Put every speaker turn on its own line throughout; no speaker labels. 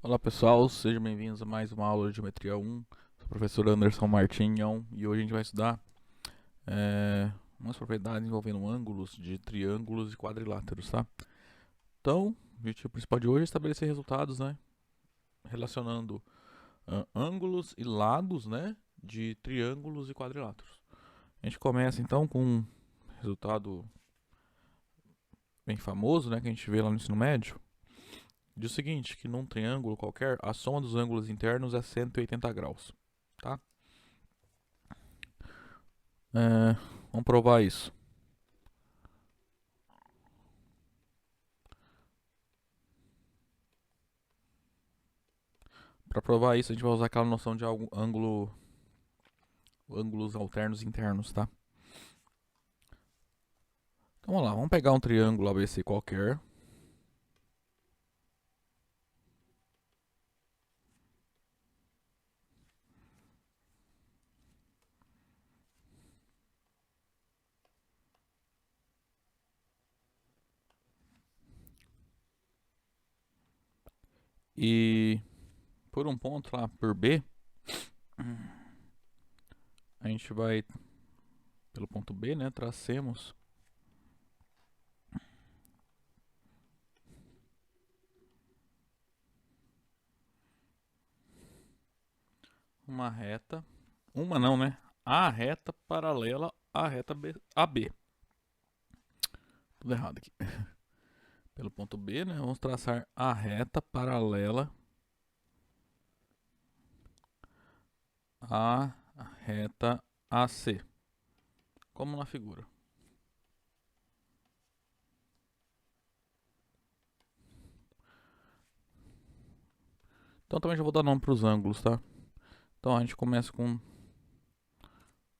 Olá pessoal, sejam bem-vindos a mais uma aula de Geometria 1. Sou o professor Anderson Martinhão e hoje a gente vai estudar umas propriedades envolvendo ângulos de triângulos e quadriláteros, tá? Então, o objetivo principal de hoje é estabelecer resultados, né? Relacionando ângulos e lados, né? De triângulos e quadriláteros. A gente começa então com um resultado bem famoso, né? Que a gente vê lá no ensino médio. Diz o seguinte, que num triângulo qualquer, a soma dos ângulos internos é 180 graus, tá? Vamos provar isso. Para provar isso, a gente vai usar aquela noção de ângulos alternos internos, tá? Então vamos lá, vamos pegar um triângulo ABC qualquer. E por um ponto lá, por B, a gente vai, pelo ponto B, né, tracemos uma reta, uma não, né? A reta paralela à reta AB. Tudo errado aqui. Pelo ponto B, né, vamos traçar a reta paralela à reta AC, como na figura. Então também já vou dar nome para os ângulos, tá? Então a gente começa com...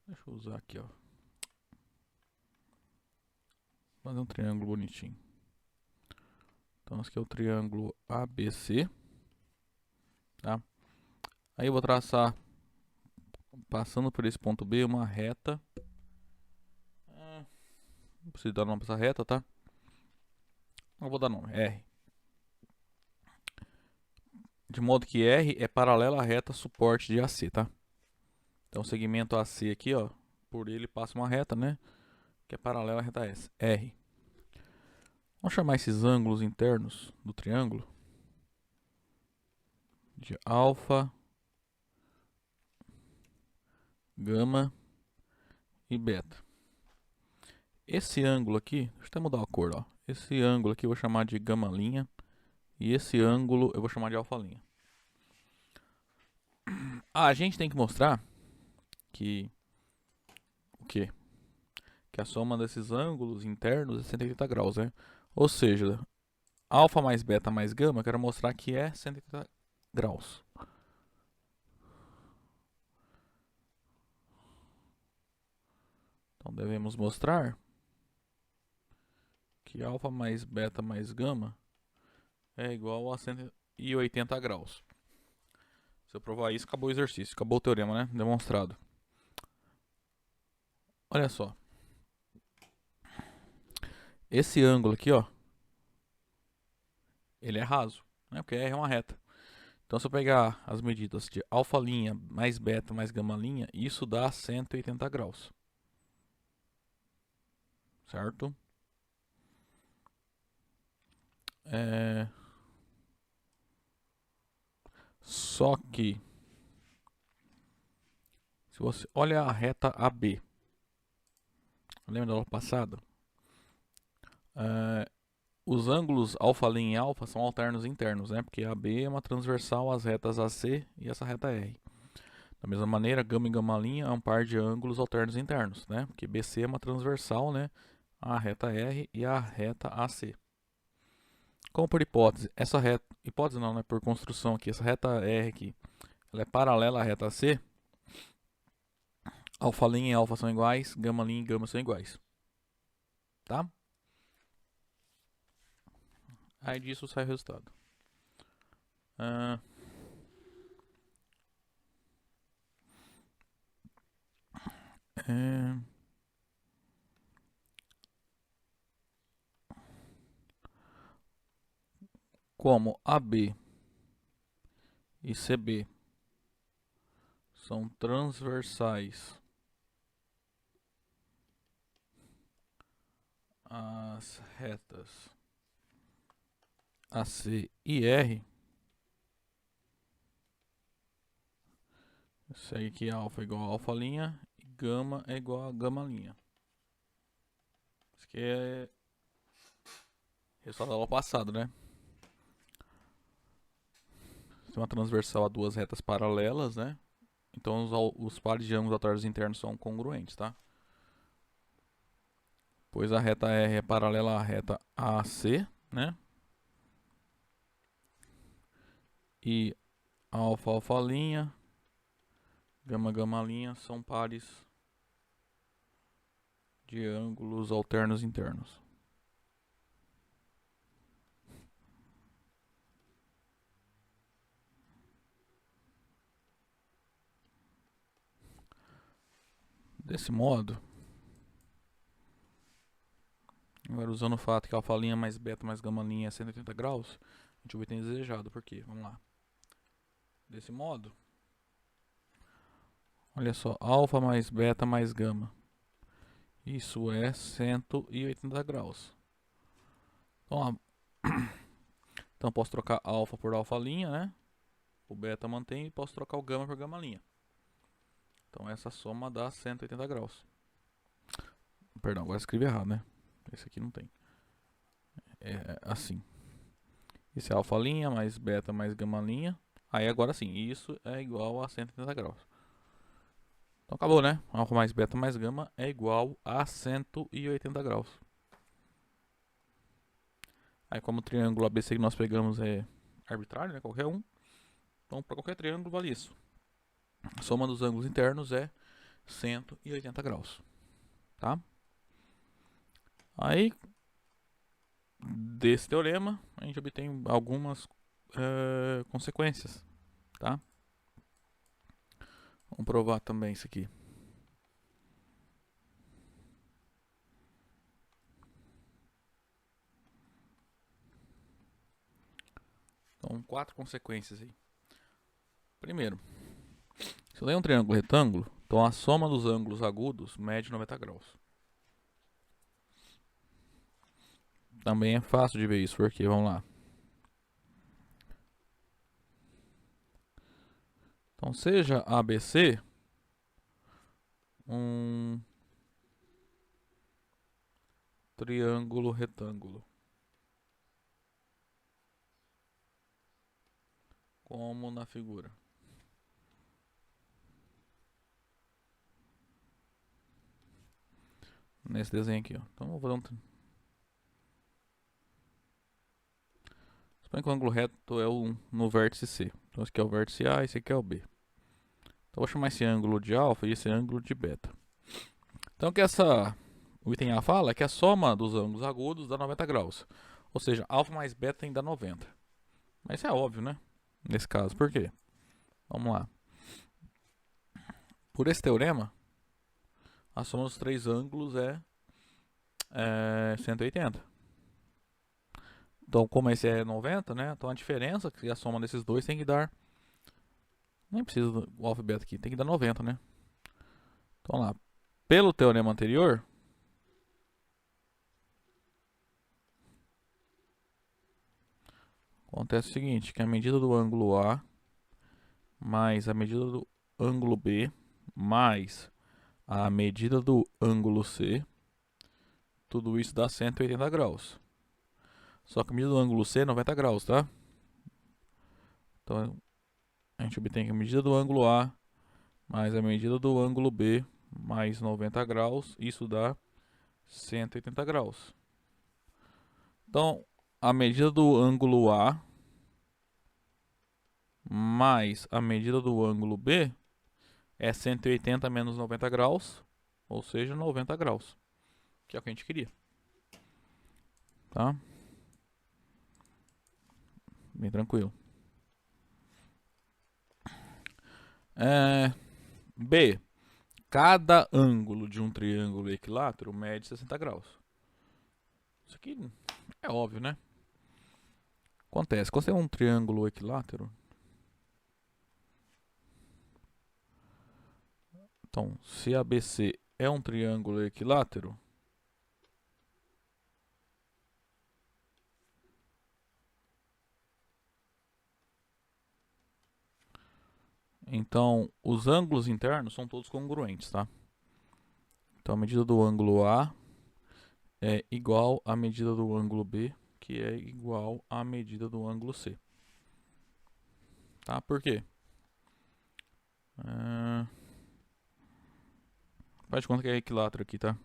Deixa eu usar aqui, ó. Fazer um triângulo bonitinho. Então esse aqui é o triângulo ABC, tá? Aí eu vou traçar, passando por esse ponto B, uma reta. Não preciso dar nome para essa reta, tá? Eu vou dar nome, R. De modo que R é paralela à reta suporte de AC, tá? Então o segmento AC aqui, ó, por ele passa uma reta, né? Que é paralela à reta S, R. Vamos chamar esses ângulos internos do triângulo de alfa, gama e beta. Esse ângulo aqui, deixa eu até mudar a cor, ó. Esse ângulo aqui eu vou chamar de gama linha e esse ângulo eu vou chamar de alfa linha. A gente tem que mostrar que o quê? Que a soma desses ângulos internos é 180 graus, né? Ou seja, alfa mais beta mais gama, eu quero mostrar que é 180 graus. Então devemos mostrar que alfa mais beta mais gama é igual a 180 graus. Se eu provar isso, acabou o exercício, acabou o teorema, né? Demonstrado. Olha só. Esse ângulo aqui, ó, ele é raso, né? Porque R é uma reta. Então se eu pegar as medidas de alfa linha mais beta mais gama linha, isso dá 180 graus. Certo? Só que, se você olha a reta AB, lembra da aula passada? Os ângulos alfa linha e alfa são alternos internos, né? Porque AB é uma transversal às retas AC e essa reta R. Da mesma maneira, gama e gama linha é um par de ângulos alternos internos, né? Porque BC é uma transversal, né? À reta R e à reta AC. Como por hipótese, essa reta, hipótese não, né? Por construção aqui, essa reta R aqui, ela é paralela à reta C. Alfa linha e alfa são iguais, gama linha e gama são iguais. Tá? Aí disso sai o resultado. Ah, é, como AB e CB são transversais às retas AC e R, segue que alfa é igual a alfa linha e gama é igual a gama linha. Isso aqui é resultado da aula passada, né? Tem uma transversal a duas retas paralelas, né? Então os pares de ângulos aleatórios internos são congruentes, tá? Pois a reta R é paralela à reta AC, né? E alfa, alfa linha, gama, gama linha são pares de ângulos alternos internos. Desse modo, agora usando o fato que alfa linha mais beta mais gama linha é 180 graus, a gente obtém o desejado. Por quê? Vamos lá. Desse modo, olha só, alfa mais beta mais gama. Isso é 180 graus. Então, então posso trocar alfa por alfa linha, né? O beta mantém e posso trocar o gama por gama linha. Então essa soma dá 180 graus. Perdão, agora escrevi errado, né? Esse aqui não tem. É assim. Isso é alfa linha mais beta mais gama linha. Aí agora sim, isso é igual a 180 graus. Então acabou, né? Alfa mais beta mais gama é igual a 180 graus. Aí como o triângulo ABC que nós pegamos é arbitrário, né? Qualquer um. Então para qualquer triângulo vale isso. A soma dos ângulos internos é 180 graus. Tá? Aí, desse teorema, a gente obtém algumas consequências. Tá? Vamos provar também isso aqui. Então, 4 consequências aí. Primeiro, se eu tenho um triângulo retângulo, então a soma dos ângulos agudos mede 90 graus. Também é fácil de ver isso, porque, vamos lá. Então, seja ABC um triângulo retângulo, como na figura. Nesse desenho aqui, ó. Então, vou fazer um... Suponha que o ângulo reto é no vértice C. Então, esse aqui é o vértice A e esse aqui é o B. Então, vou chamar esse ângulo de alfa e esse ângulo de beta. Então, o item A fala é que a soma dos ângulos agudos dá 90 graus. Ou seja, alfa mais beta tem que dar 90. Mas isso é óbvio, né? Nesse caso, por quê? Vamos lá. Por esse teorema, a soma dos três ângulos é 180. Então, como esse é 90, né? Então, a diferença, que a soma desses dois tem que dar... Nem precisa do alfa e beta aqui, tem que dar 90, né? Então, lá. Pelo teorema anterior, acontece o seguinte, que a medida do ângulo A mais a medida do ângulo B mais a medida do ângulo C, tudo isso dá 180 graus. Só que a medida do ângulo C é 90 graus, tá? Então, a gente obtém a medida do ângulo A mais a medida do ângulo B mais 90 graus, isso dá 180 graus. Então, a medida do ângulo A mais a medida do ângulo B é 180 menos 90 graus, ou seja, 90 graus, que é o que a gente queria. Tá? Bem tranquilo. B. Cada ângulo de um triângulo equilátero mede 60 graus. Isso aqui é óbvio, né? Acontece, quando você tem um triângulo equilátero, Então, se ABC é um triângulo equilátero, então os ângulos internos são todos congruentes, tá? Então a medida do ângulo A é igual à medida do ângulo B, que é igual à medida do ângulo C. Tá? Por quê? Faz de conta que é equilátero aqui, tá?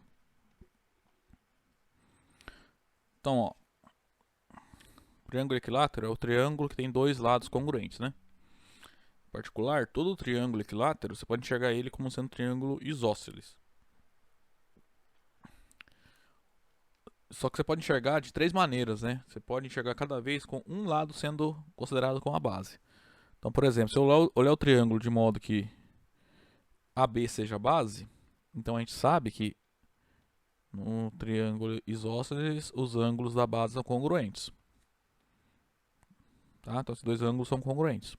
Então, ó, triângulo equilátero é o triângulo que tem dois lados congruentes, né? Em particular, todo triângulo equilátero, você pode enxergar ele como sendo triângulo isósceles. Só que você pode enxergar de três maneiras, né? Você pode enxergar cada vez com um lado sendo considerado como a base. Então, por exemplo, se eu olhar o triângulo de modo que AB seja a base, então a gente sabe que no triângulo isósceles os ângulos da base são congruentes. Tá? Então, esses dois ângulos são congruentes.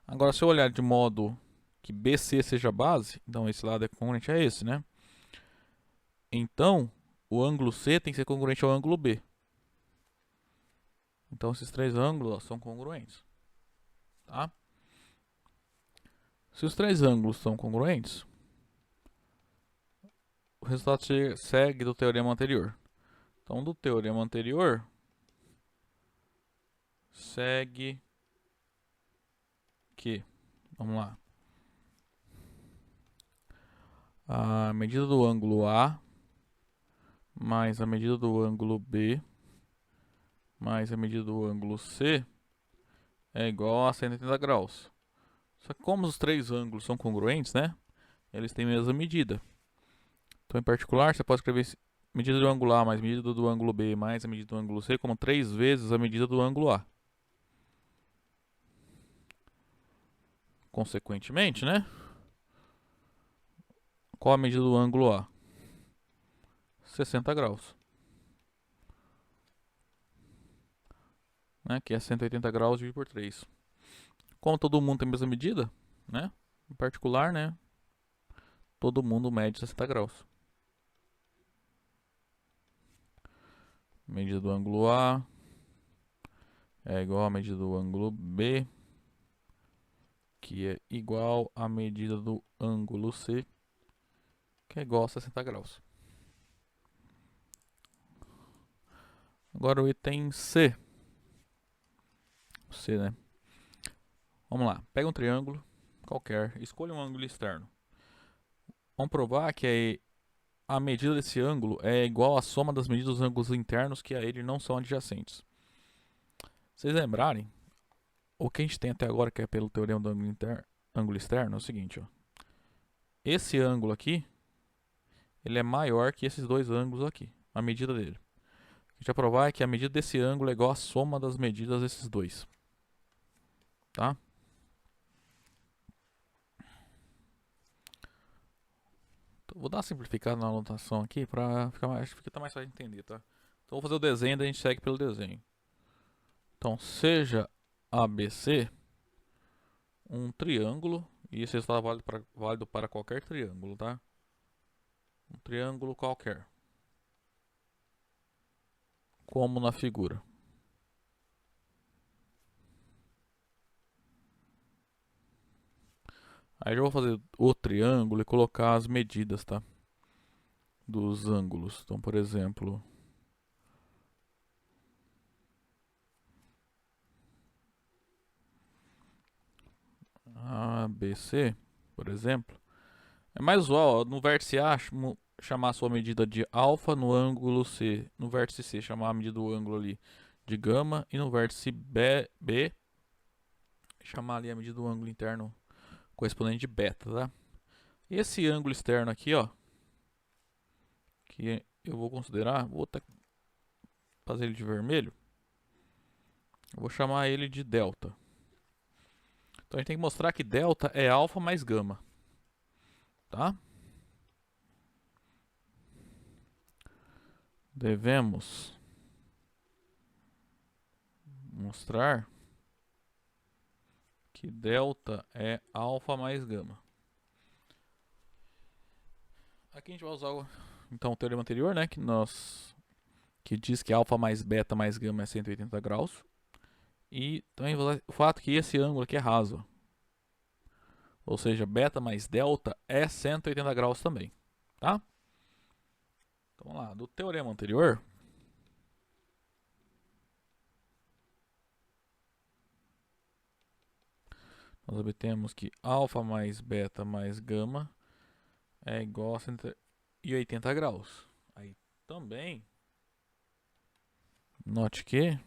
Agora, se eu olhar de modo que BC seja a base, então esse lado é congruente a esse, né? Então, o ângulo C tem que ser congruente ao ângulo B. Então, esses três ângulos, ó, são congruentes. Tá? Se os três ângulos são congruentes, o resultado segue do teorema anterior. Então, do teorema anterior, segue que, vamos lá, a medida do ângulo A mais a medida do ângulo B mais a medida do ângulo C é igual a 180 graus. Só que como os três ângulos são congruentes, né? Eles têm a mesma medida. Então, em particular, você pode escrever medida do ângulo A mais medida do ângulo B mais a medida do ângulo C como 3 vezes a medida do ângulo A. Consequentemente, né? Qual a medida do ângulo A? 60 graus. Né? Que é 180 graus dividido por 3. Como todo mundo tem a mesma medida, né? Em particular, né? Todo mundo mede 60 graus. Medida do ângulo A é igual à medida do ângulo B, que é igual à medida do ângulo C, que é igual a 60 graus. Agora o item C. C, né? Vamos lá. Pega um triângulo qualquer, escolha um ângulo externo. Vamos provar que a medida desse ângulo é igual à soma das medidas dos ângulos internos que a ele não são adjacentes. Se vocês lembrarem, o que a gente tem até agora, que é pelo teorema do ângulo externo, é o seguinte, ó. Esse ângulo aqui, ele é maior que esses dois ângulos aqui, a medida dele. O que a gente vai provar é que a medida desse ângulo é igual à soma das medidas desses dois. Tá? Então, vou dar uma simplificada na anotação aqui para ficar mais fácil de entender, tá? Então vou fazer o desenho, daí a gente segue pelo desenho. Então, seja ABC um triângulo, e esse resultado é válido para qualquer triângulo, tá? Um triângulo qualquer. Como na figura. Aí eu vou fazer o triângulo e colocar as medidas, tá? Dos ângulos. Então, por exemplo, ABC, por exemplo, é mais usual, ó, no vértice A chamar a sua medida de alfa, no ângulo C, no vértice C chamar a medida do ângulo ali de gama e no vértice B chamar ali a medida do ângulo interno correspondente de beta, tá? Esse ângulo externo aqui, ó, que eu vou considerar, vou fazer ele de vermelho, eu vou chamar ele de delta. Então a gente tem que mostrar que delta é alfa mais gama, tá? Devemos mostrar que delta é alfa mais gama. Aqui a gente vai usar então o teorema anterior, né, que diz que alfa mais beta mais gama é 180 graus. E também o fato que esse ângulo aqui é raso. Ou seja, beta mais delta é 180 graus também, tá? Então vamos lá, do teorema anterior, nós obtemos que alfa mais beta mais gama é igual a 180 graus. Aí também, note que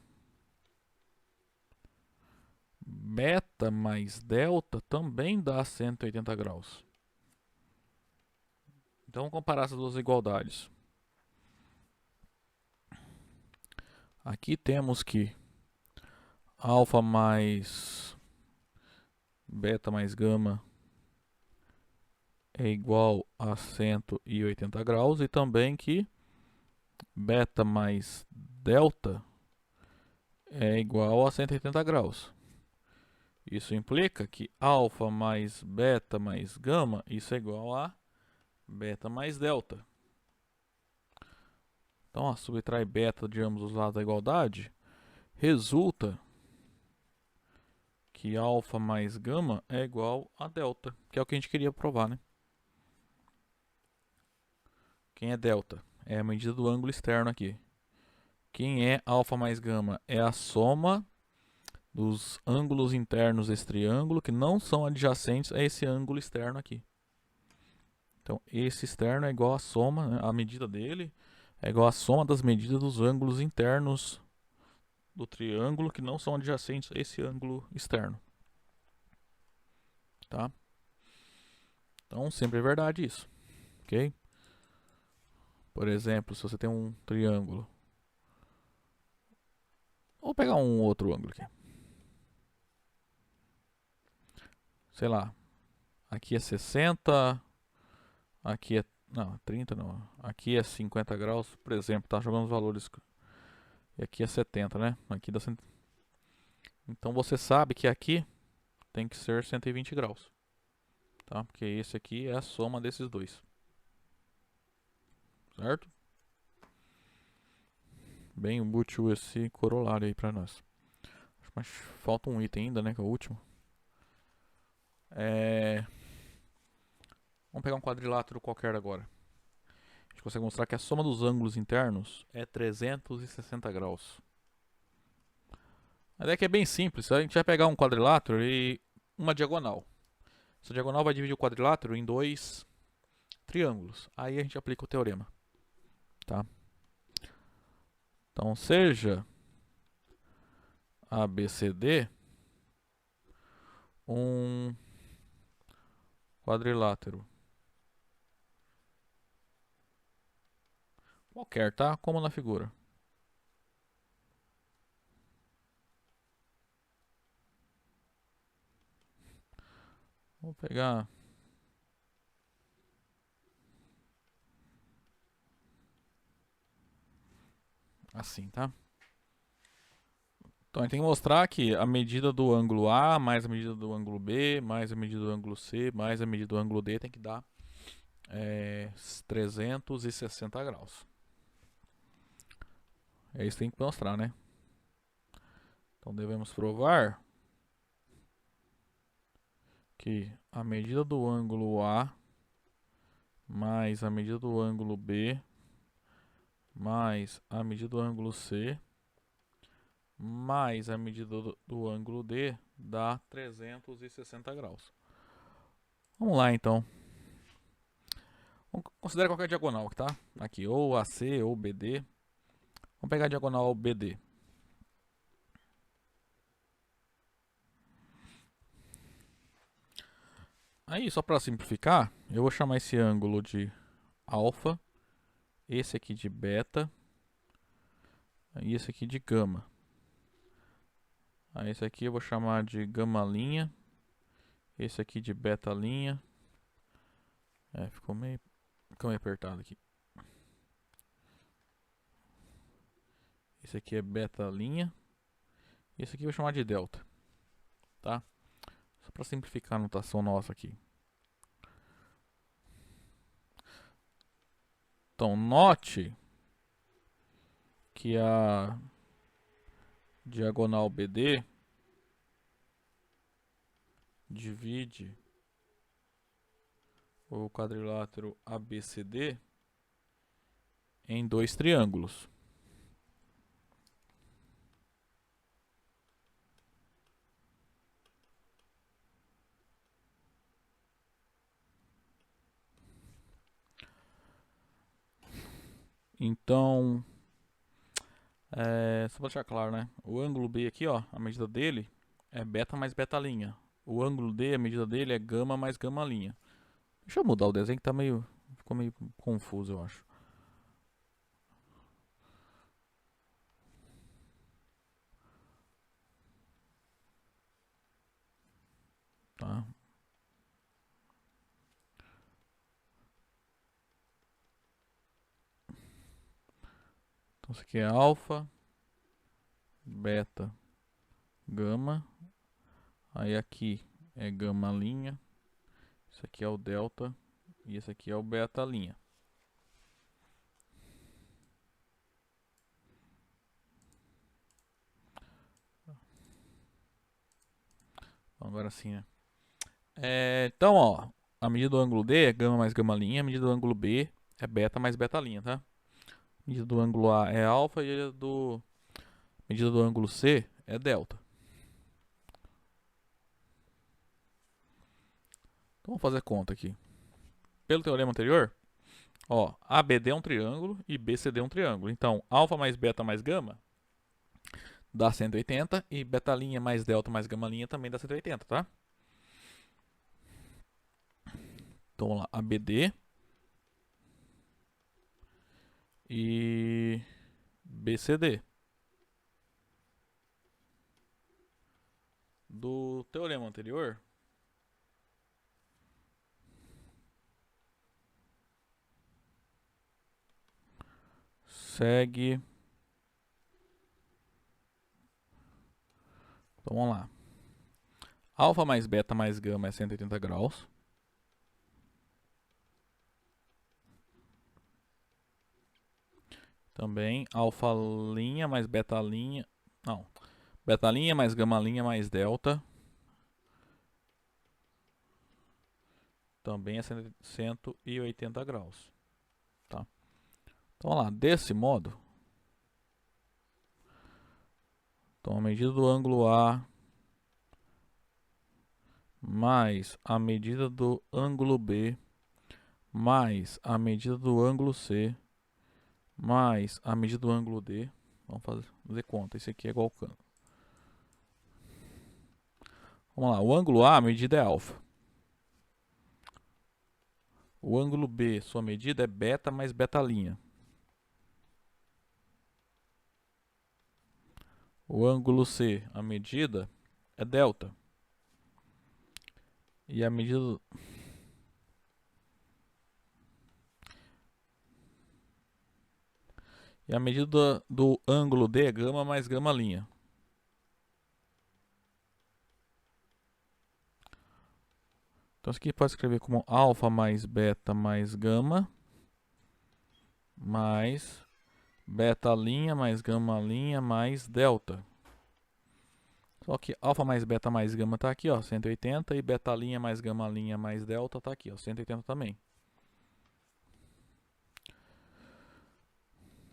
beta mais delta também dá 180 graus. Então vamos comparar essas duas igualdades. Aqui temos que alfa mais beta mais gama é igual a 180 graus e também que beta mais delta é igual a 180 graus. Isso implica que alfa mais beta mais gama, isso é igual a beta mais delta. Então, subtrai beta de ambos os lados da igualdade, resulta que alfa mais gama é igual a delta, que é o que a gente queria provar, né? Quem é delta? É a medida do ângulo externo aqui. Quem é alfa mais gama? É a soma dos ângulos internos desse triângulo que não são adjacentes a esse ângulo externo aqui. Então, esse externo é igual a soma, né? A medida dele é igual a soma das medidas dos ângulos internos do triângulo que não são adjacentes a esse ângulo externo. Tá? Então, sempre é verdade isso. Ok? Por exemplo, se você tem um triângulo. Vou pegar um outro ângulo aqui. Sei lá. Aqui é 60. Aqui é. Não, 30 não. Aqui é 50 graus, por exemplo. Tá jogando os valores. E aqui é 70, né? Aqui dá 100. Então você sabe que aqui tem que ser 120 graus. Tá? Porque esse aqui é a soma desses dois. Certo? Bem útil esse corolário aí pra nós. Mas falta um item ainda, né? Que é o último. Vamos pegar um quadrilátero qualquer agora. A gente consegue mostrar que a soma dos ângulos internos é 360 graus. A ideia aqui é bem simples. A gente vai pegar um quadrilátero e uma diagonal. Essa diagonal vai dividir o quadrilátero em dois triângulos. Aí a gente aplica o teorema. Tá? Então, seja ABCD um quadrilátero qualquer, tá? Como na figura. Vou pegar assim, tá? Então a gente tem que mostrar que a medida do ângulo A mais a medida do ângulo B mais a medida do ângulo C mais a medida do ângulo D tem que dar 360 graus. É isso que tem que mostrar, né? Então devemos provar que a medida do ângulo A mais a medida do ângulo B mais a medida do ângulo C mais a medida do ângulo D dá 360 graus. Vamos lá então. Considere qualquer diagonal que tá aqui, ou AC ou BD. Vamos pegar a diagonal BD. Aí, só para simplificar, eu vou chamar esse ângulo de alfa, esse aqui de beta e esse aqui de gama. Aí esse aqui eu vou chamar de gama linha, esse aqui de beta linha. Ficou meio apertado aqui. Esse aqui é beta linha. E esse aqui eu vou chamar de delta. Tá? Só para simplificar a notação nossa aqui. Então, note que a diagonal BD divide o quadrilátero ABCD em dois triângulos. Então, só para deixar claro, né? O ângulo B aqui, ó, a medida dele é beta mais beta linha. O ângulo D, a medida dele é gama mais gama linha. Deixa eu mudar o desenho que tá ficou meio confuso, eu acho. Tá? Então isso aqui é alfa, beta, gama. Aí aqui é gama linha. Isso aqui é o delta e esse aqui é o beta linha. Agora sim, né? Então, ó, a medida do ângulo D é gama mais gama linha, a medida do ângulo B é beta mais beta linha, tá? A medida do ângulo A é alfa e a medida do ângulo C é delta. Então vamos fazer conta aqui. Pelo teorema anterior, ó, ABD é um triângulo e BCD é um triângulo. Então, alfa mais beta mais gama dá 180 e beta linha mais delta mais gama linha também dá 180, tá? Então vamos lá, ABD e BCD. Do teorema anterior, segue. Então vamos lá. Alfa mais beta mais gama é 180 graus. Também alfa linha mais beta linha. Não. Beta linha mais gama linha mais delta. Também é 180 graus. Tá? Então vamos lá. Desse modo. Então a medida do ângulo A mais a medida do ângulo B mais a medida do ângulo C mais a medida do ângulo D. Vamos fazer conta. Esse aqui é igual ao Vamos lá. O ângulo A, a medida é alfa. O ângulo B, sua medida é beta mais beta linha. O ângulo C, a medida é delta. E a medida do ângulo D é gama mais gama linha. Então isso aqui pode escrever como alfa mais beta mais gama mais beta linha mais gama linha mais delta. Só que alfa mais beta mais gama tá aqui, ó, 180, e beta linha mais gama linha mais delta tá aqui, ó, 180 também.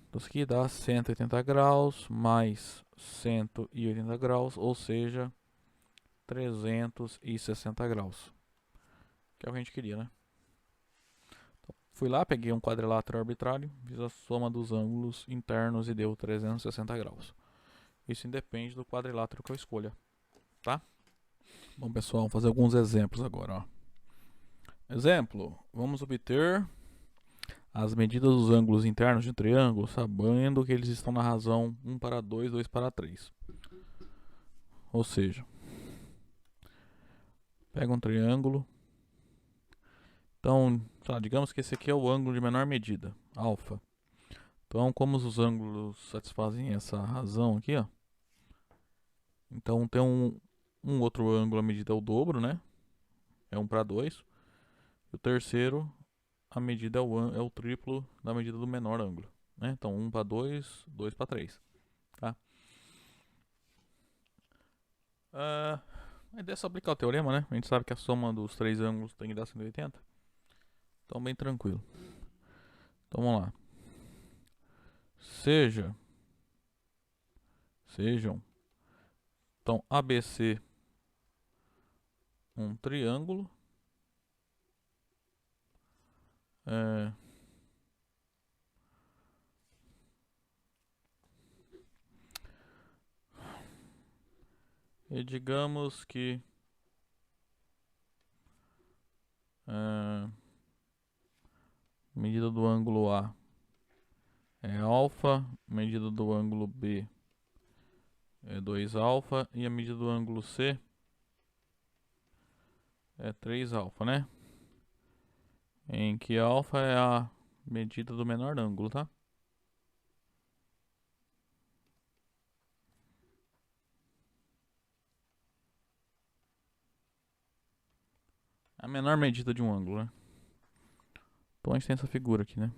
Então isso aqui dá 180 graus mais 180 graus, ou seja, 360 graus. Que é o que a gente queria, né? Então, fui lá, peguei um quadrilátero arbitrário, fiz a soma dos ângulos internos e deu 360 graus. Isso independe do quadrilátero que eu escolha, tá? Bom, pessoal, vamos fazer alguns exemplos agora, ó. Exemplo, vamos obter as medidas dos ângulos internos de um triângulo, sabendo que eles estão na razão 1 para 2, 2 para 3. Ou seja, pega um triângulo. Então, digamos que esse aqui é o ângulo de menor medida, alfa. Então, como os ângulos satisfazem essa razão aqui, ó. Então, tem um outro ângulo, a medida é o dobro, né? É 1 para 2. E o terceiro a medida é o triplo da medida do menor ângulo, né? Então 1 para 2, 2 para 3, tá? A ideia é só aplicar o teorema, né? A gente sabe que a soma dos três ângulos tem que dar 180. Então bem tranquilo. Então vamos lá. Sejam então ABC um triângulo, e digamos que medida do ângulo A é alfa, medida do ângulo B é 2 alfa e a medida do ângulo C é 3 alfa, né? Em que alfa é a medida do menor ângulo, tá? A menor medida de um ângulo, né? Então a gente tem essa figura aqui, né?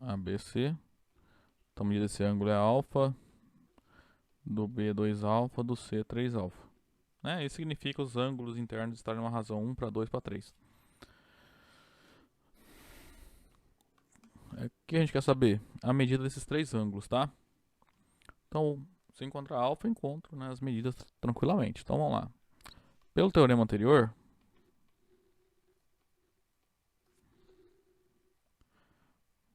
ABC. Então a medida desse ângulo é alfa, do B é 2 alfa, do C é 3 alfa. Né? Isso significa os ângulos internos estarem numa razão 1 para 2 para 3. O que a gente quer saber? A medida desses três ângulos, tá? Então, se encontrar alfa, eu encontro, né, as medidas tranquilamente. Então vamos lá. Pelo teorema anterior,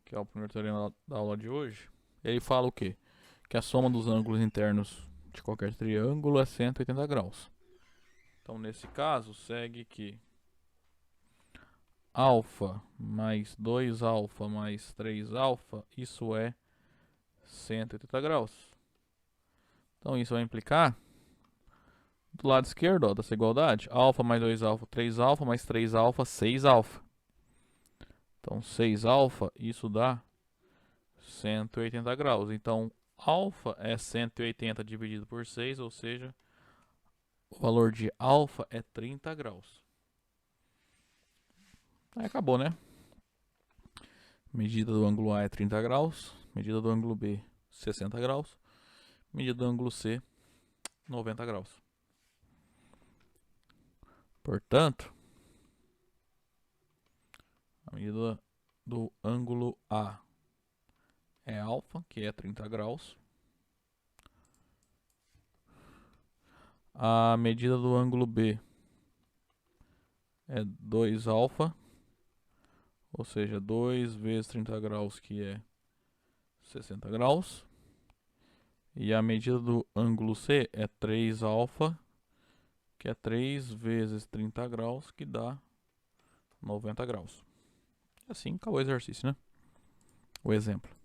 que é o primeiro teorema da aula de hoje, ele fala o quê? Que a soma dos ângulos internos de qualquer triângulo é 180 graus. Então, nesse caso, segue que alfa mais 2 alfa mais 3 alfa, isso é 180 graus. Então, isso vai implicar, do lado esquerdo, ó, dessa igualdade, alfa mais 2 alfa, 3 alfa mais 3 alfa, 6 alfa. Então, 6 alfa, isso dá 180 graus. Então, alfa é 180 dividido por 6, ou seja, o valor de alfa é 30 graus. Aí acabou, né? Medida do ângulo A é 30 graus, medida do ângulo B 60 graus, medida do ângulo C 90 graus. Portanto, a medida do ângulo A é alfa, que é 30 graus. A medida do ângulo B é 2 alfa, ou seja, 2 vezes 30 graus, que é 60 graus. E a medida do ângulo C é 3 alfa, que é 3 vezes 30 graus, que dá 90 graus. E assim acabou o exercício, né? O exemplo.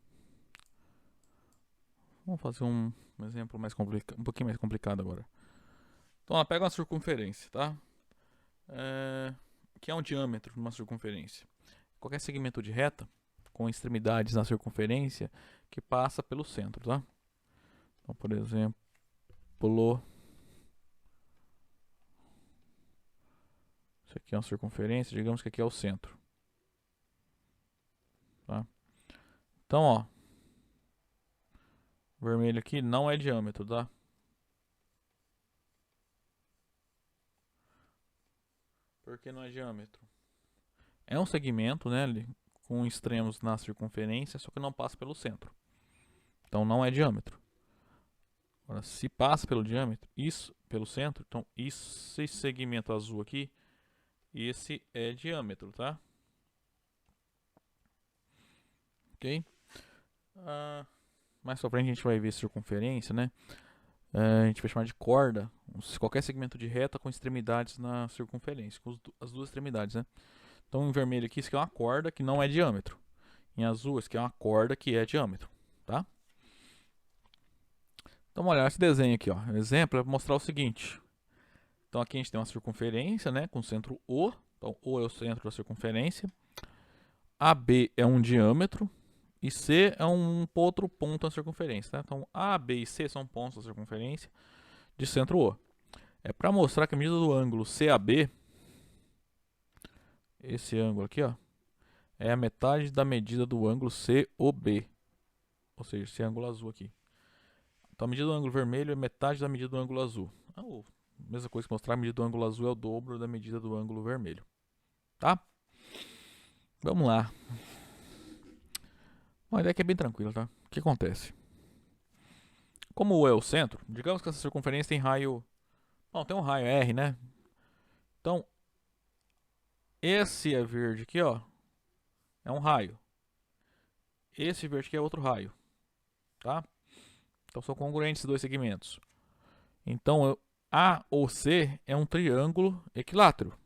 Vamos fazer um exemplo mais complicado, um pouquinho mais complicado agora. Então, ela pega uma circunferência, tá? Que é um diâmetro de uma circunferência. Qualquer segmento de reta com extremidades na circunferência que passa pelo centro, tá? Então, por exemplo, isso aqui é uma circunferência, digamos que aqui é o centro. Tá? Então, ó, vermelho aqui não é diâmetro, tá? Por que não é diâmetro? É um segmento, né, com extremos na circunferência, só que não passa pelo centro. Então não é diâmetro. Agora, se passa pelo diâmetro, isso pelo centro, então esse segmento azul aqui, esse é diâmetro, tá? Ok? Mais pra frente a gente vai ver circunferência, né? A gente vai chamar de corda, qualquer segmento de reta com extremidades na circunferência, com as duas extremidades, né? Então em vermelho aqui, isso aqui é uma corda que não é diâmetro. Em azul, isso aqui é uma corda que é diâmetro, tá? Então vamos olhar esse desenho aqui, ó. O exemplo é para mostrar o seguinte. Então aqui a gente tem uma circunferência, né, com centro O. Então O é o centro da circunferência. AB é um diâmetro e C é um outro ponto da circunferência, tá? Então A, B e C são pontos da circunferência de centro O. É para mostrar que a medida do ângulo CAB, esse ângulo aqui, ó, é a metade da medida do ângulo COB. Ou seja, esse ângulo azul aqui. Então a medida do ângulo vermelho é metade da medida do ângulo azul. Então, mesma coisa que mostrar, a medida do ângulo azul é o dobro da medida do ângulo vermelho. Tá? Vamos lá. Uma ideia que é bem tranquila, tá? O que acontece? Como o é o centro, digamos que essa circunferência tem raio... Bom, tem um raio R, né? Então, esse é verde aqui, ó, é um raio. Esse verde aqui é outro raio, tá? Então são congruentes esses dois segmentos. Então, A ou C é um triângulo equilátero.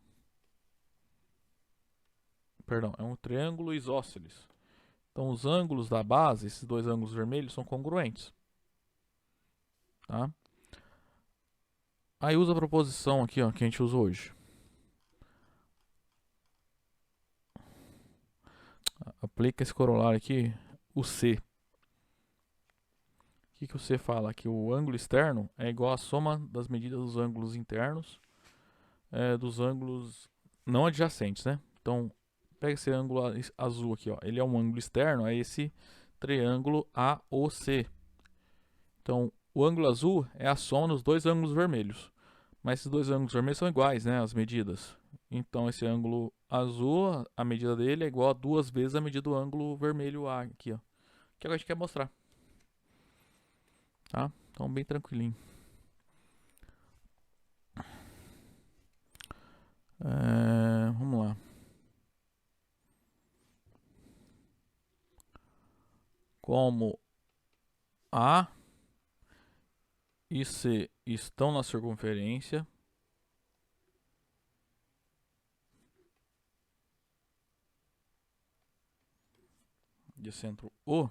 Perdão, é um triângulo isósceles. Então, os ângulos da base, esses dois ângulos vermelhos, são congruentes. Tá? Aí usa a proposição aqui, ó, que a gente usa hoje. Aplica esse corolário aqui, o C. O que o C fala? Que o ângulo externo é igual à soma das medidas dos ângulos internos dos ângulos não adjacentes, né? Então, pega esse ângulo azul aqui, ó. Ele é um ângulo externo a esse triângulo AOC. Então, o ângulo azul é a soma dos dois ângulos vermelhos. Mas esses dois ângulos vermelhos são iguais, né? As medidas. Então, esse ângulo azul, a medida dele é igual a 2 vezes a medida do ângulo vermelho A aqui, ó. Que é o que a gente quer mostrar. Tá? Então, bem tranquilinho. Vamos lá. Como A e C estão na circunferência, de centro O,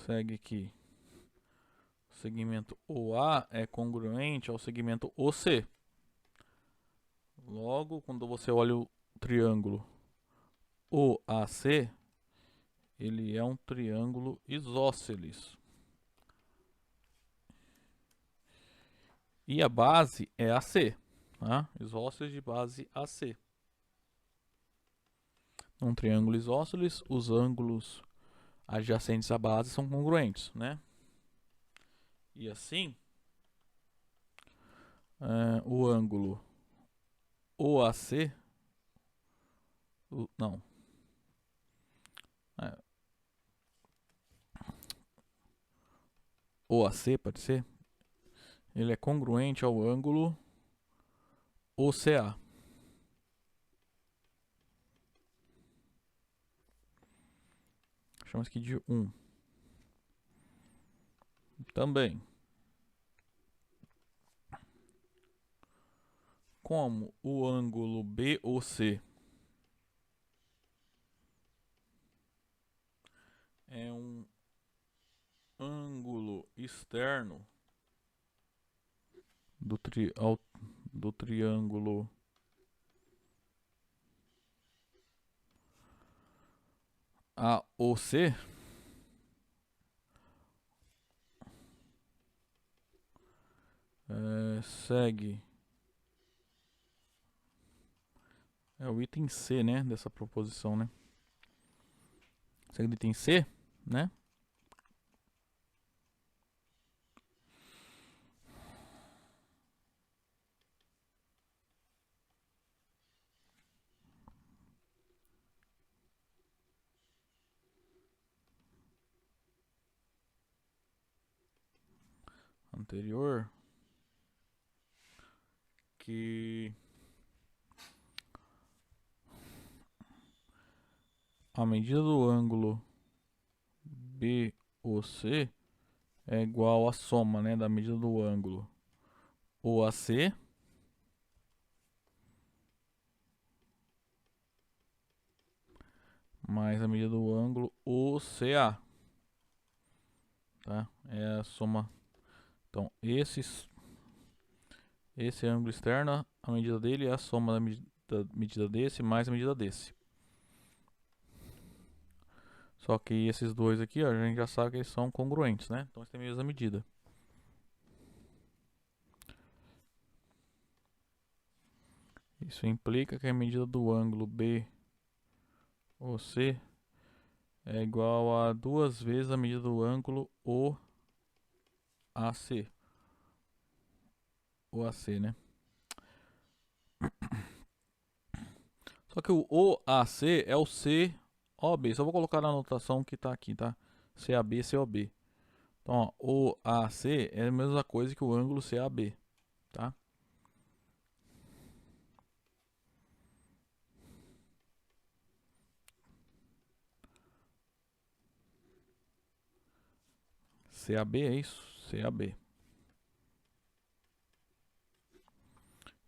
segue que o segmento OA é congruente ao segmento OC. Logo, quando você olha o triângulo OAC, ele é um triângulo isósceles. E a base é AC, tá? Isósceles de base AC. Num triângulo isósceles, os ângulos adjacentes à base são congruentes, né? E assim, o ângulo OAC, não, OAC pode ser, ele é congruente ao ângulo OCA. Chamamos aqui de 1. Também, como o ângulo BOC é um ângulo externo do triângulo AOC, segue o item C, né, dessa proposição, né? Segue o item C, né? Anterior, que a medida do ângulo BOC é igual à soma, né, da medida do ângulo OAC mais a medida do ângulo OCA, tá? É a soma. Então, esse ângulo externo, a medida dele é a soma da medida desse mais a medida desse. Só que esses dois aqui, ó, a gente já sabe que eles são congruentes, né? Então eles têm a mesma medida. Isso implica que a medida do ângulo BOC é igual a 2 vezes a medida do ângulo OAC. OAC, né? Só que o OAC é o COB. Só vou colocar na anotação que tá aqui, tá? CAB, COB. Então, ó, OAC é a mesma coisa que o ângulo CAB, tá? CAB é isso? CAB.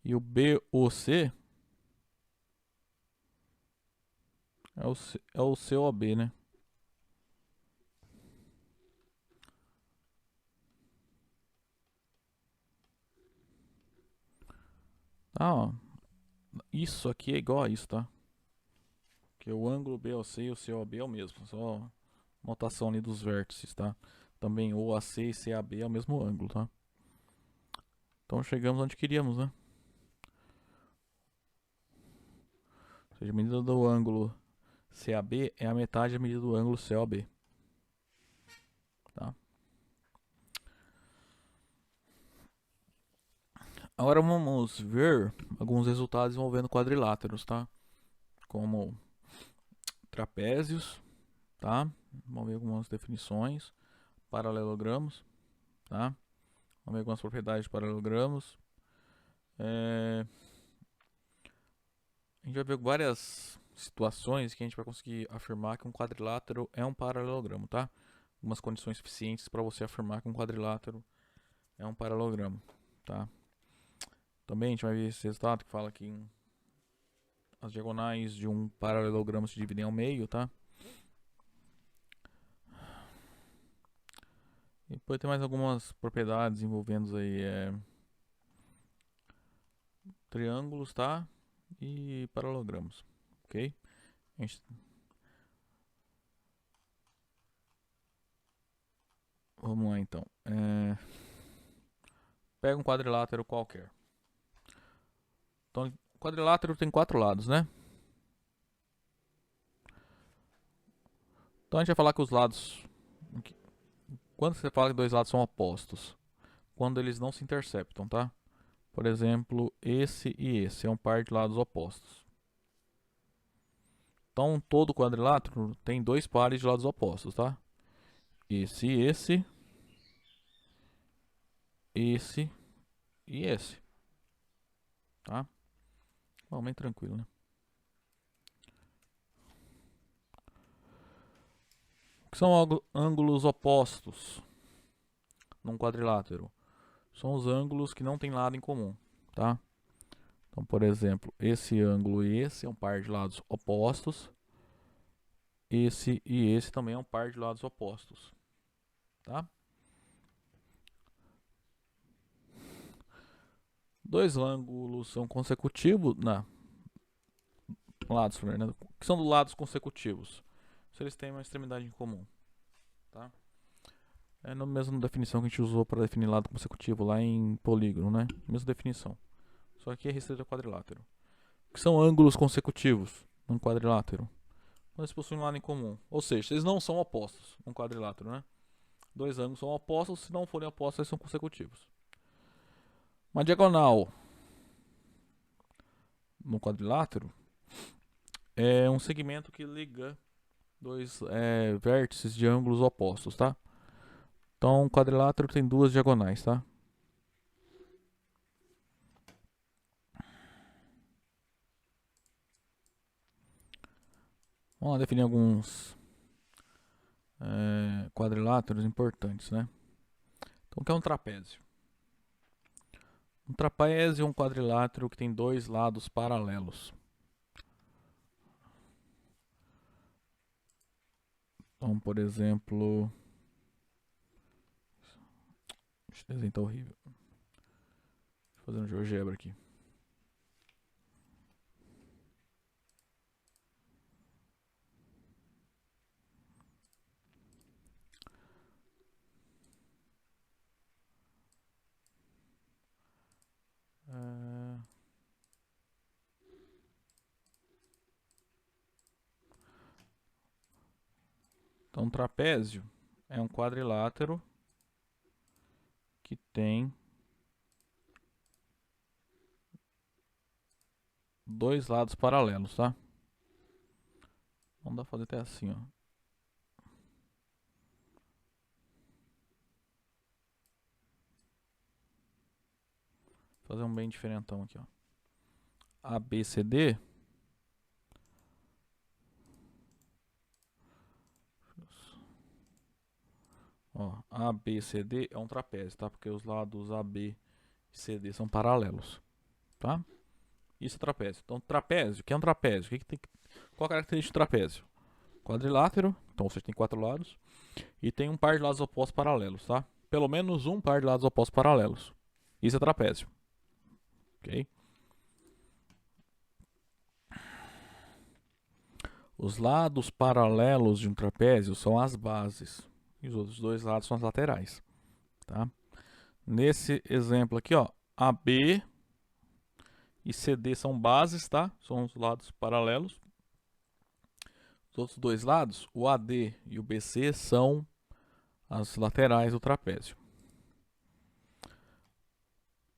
E o BOC é o COB, né? Ah, ó, isso aqui é igual a isso, tá? Que o ângulo BOC e o COB é o mesmo. Só notação ali dos vértices, tá? Também OAC e CAB é o mesmo ângulo, tá? Então chegamos onde queríamos, né? Ou seja, a medida do ângulo CAB é a metade da medida do ângulo COB, tá? Agora vamos ver alguns resultados envolvendo quadriláteros, tá? Como trapézios, tá? Vamos ver algumas definições, paralelogramos, tá? Vamos ver algumas propriedades de paralelogramos. A gente vai ver várias situações que a gente vai conseguir afirmar que um quadrilátero é um paralelogramo, tá? Algumas condições suficientes para você afirmar que um quadrilátero é um paralelogramo, tá? Também a gente vai ver esse resultado que fala que as diagonais de um paralelogramo se dividem ao meio, tá? E depois tem mais algumas propriedades envolvendo aí triângulos, tá? E paralelogramos, ok? A gente... Vamos lá então. Pega um quadrilátero qualquer. Então, o quadrilátero tem 4 lados, né? Então a gente vai falar que os lados... Quando você fala que dois lados são opostos? Quando eles não se interceptam, tá? Por exemplo, esse e esse é um par de lados opostos. Então todo quadrilátero tem dois pares de lados opostos, tá? Esse e esse. Esse e esse. Tá? Bom, bem tranquilo, né? O que são ângulos opostos num quadrilátero? São os ângulos que não têm lado em comum, tá? Então, por exemplo, esse ângulo e esse é um par de lados opostos. Esse e esse também é um par de lados opostos, tá? Dois ângulos são consecutivos, lados, Fernando, que são lados consecutivos, se eles têm uma extremidade em comum, tá? É na mesma definição que a gente usou para definir lado consecutivo lá em polígono, né? Mesma definição, só que é restrito ao quadrilátero. O que são ângulos consecutivos num quadrilátero? Quando eles possuem um lado em comum, ou seja, eles não são opostos num quadrilátero, né? Dois ângulos são opostos, se não forem opostos, eles são consecutivos. Uma diagonal no quadrilátero é um segmento que liga dois vértices de ângulos opostos, tá? Então, um quadrilátero tem duas diagonais, tá? Vamos lá definir alguns quadriláteros importantes, né? Então, o que é um trapézio? Um trapézio é um quadrilátero que tem dois lados paralelos. Então, por exemplo... Esse desenho tá horrível. Vou fazer um GeoGebra aqui. Então, trapézio é um quadrilátero que tem dois lados paralelos, tá? Vamos dar pra fazer até assim, ó. Fazer um bem diferentão aqui, ó. ABCD. Ó, ABCD é um trapézio, tá? Porque os lados AB e CD são paralelos, tá? Isso é trapézio. Então, trapézio, o que é um trapézio? Qual a característica do trapézio? Quadrilátero, então você tem 4 lados, e tem um par de lados opostos paralelos, tá? Pelo menos um par de lados opostos paralelos. Isso é trapézio. Ok? Os lados paralelos de um trapézio são as bases. E os outros dois lados são as laterais. Tá? Nesse exemplo aqui, ó, AB e CD são bases, tá? São os lados paralelos. Os outros dois lados, o AD e o BC, são as laterais do trapézio.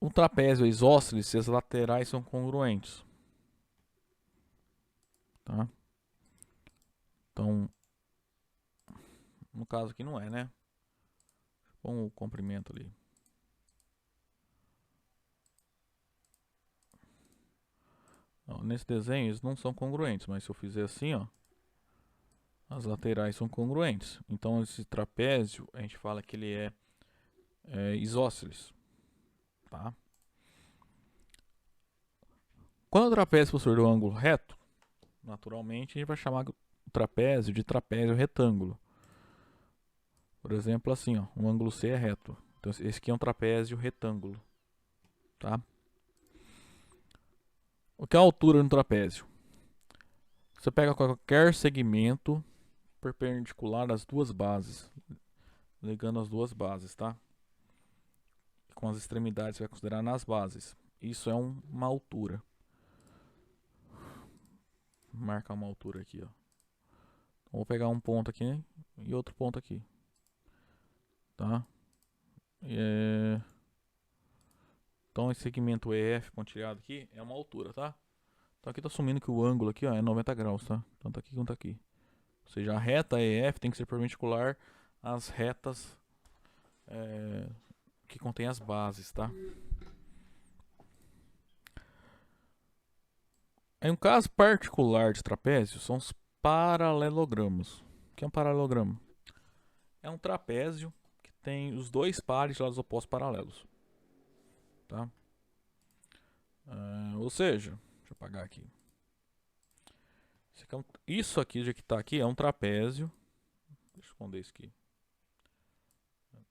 Um trapézio é isósceles se as laterais são congruentes. Tá? Então, no caso aqui não é, né? Com o comprimento ali. Ó, nesse desenho eles não são congruentes, mas se eu fizer assim, ó, as laterais são congruentes. Então esse trapézio, a gente fala que ele é isósceles. Tá? Quando o trapézio possui um ângulo reto, naturalmente a gente vai chamar o trapézio de trapézio retângulo. Por exemplo, assim, ó, um ângulo C é reto. Então esse aqui é um trapézio retângulo. Tá? O que é a altura no trapézio? Você pega qualquer segmento perpendicular às duas bases, ligando as duas bases, tá? Com as extremidades, você vai considerar nas bases. Isso é uma altura. Vou marcar uma altura aqui, ó. Vou pegar um ponto aqui e outro ponto aqui, tá? Então esse segmento EF pontilhado aqui é uma altura, tá? Então aqui tá assumindo que o ângulo aqui, ó, é 90 graus, tá? Então tá aqui quanto tá aqui. Ou seja, a reta EF tem que ser perpendicular às retas que contém as bases, tá? Em um caso particular de trapézio, são os paralelogramas. O que é um paralelogramo? É um trapézio que tem os dois pares de lados opostos paralelos. Tá? Ou seja, deixa eu apagar aqui. Isso aqui, já que está aqui, é um trapézio. Deixa eu esconder isso aqui.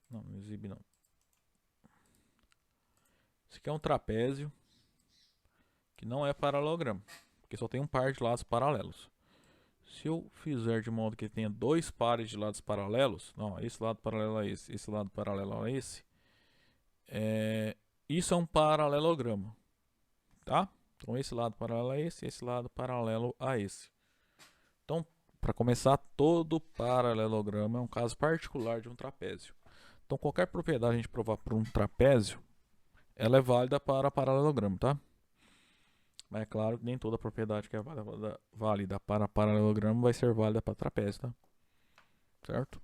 Não, não exibe não. Isso aqui é um trapézio que não é paralelogramo, porque só tem um par de lados paralelos. Se eu fizer de modo que tenha dois pares de lados paralelos, não, esse lado paralelo a esse lado paralelo a esse, isso é um paralelogramo, tá? Então esse lado paralelo a esse lado paralelo a esse. Então, para começar, todo paralelogramo é um caso particular de um trapézio. Então qualquer propriedade a gente provar para um trapézio, ela é válida para paralelogramo, tá? Mas é claro que nem toda propriedade que é válida para paralelogramo vai ser válida para trapézio, tá? Certo?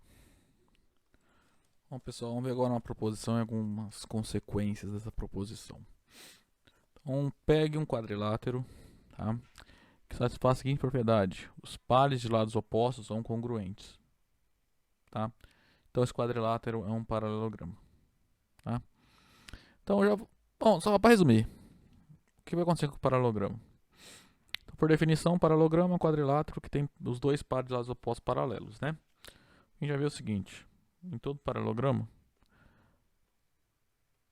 Bom, pessoal, vamos ver agora uma proposição e algumas consequências dessa proposição. Então, pegue um quadrilátero, tá? Que satisfaz a seguinte propriedade: os pares de lados opostos são congruentes, tá? Então esse quadrilátero é um paralelogramo, tá? Então bom, só para resumir, o que vai acontecer com o paralelogramo? Então, por definição, um paralelogramo é um quadrilátero que tem os dois pares de lados opostos paralelos, né? A gente já viu o seguinte: em todo paralelogramo,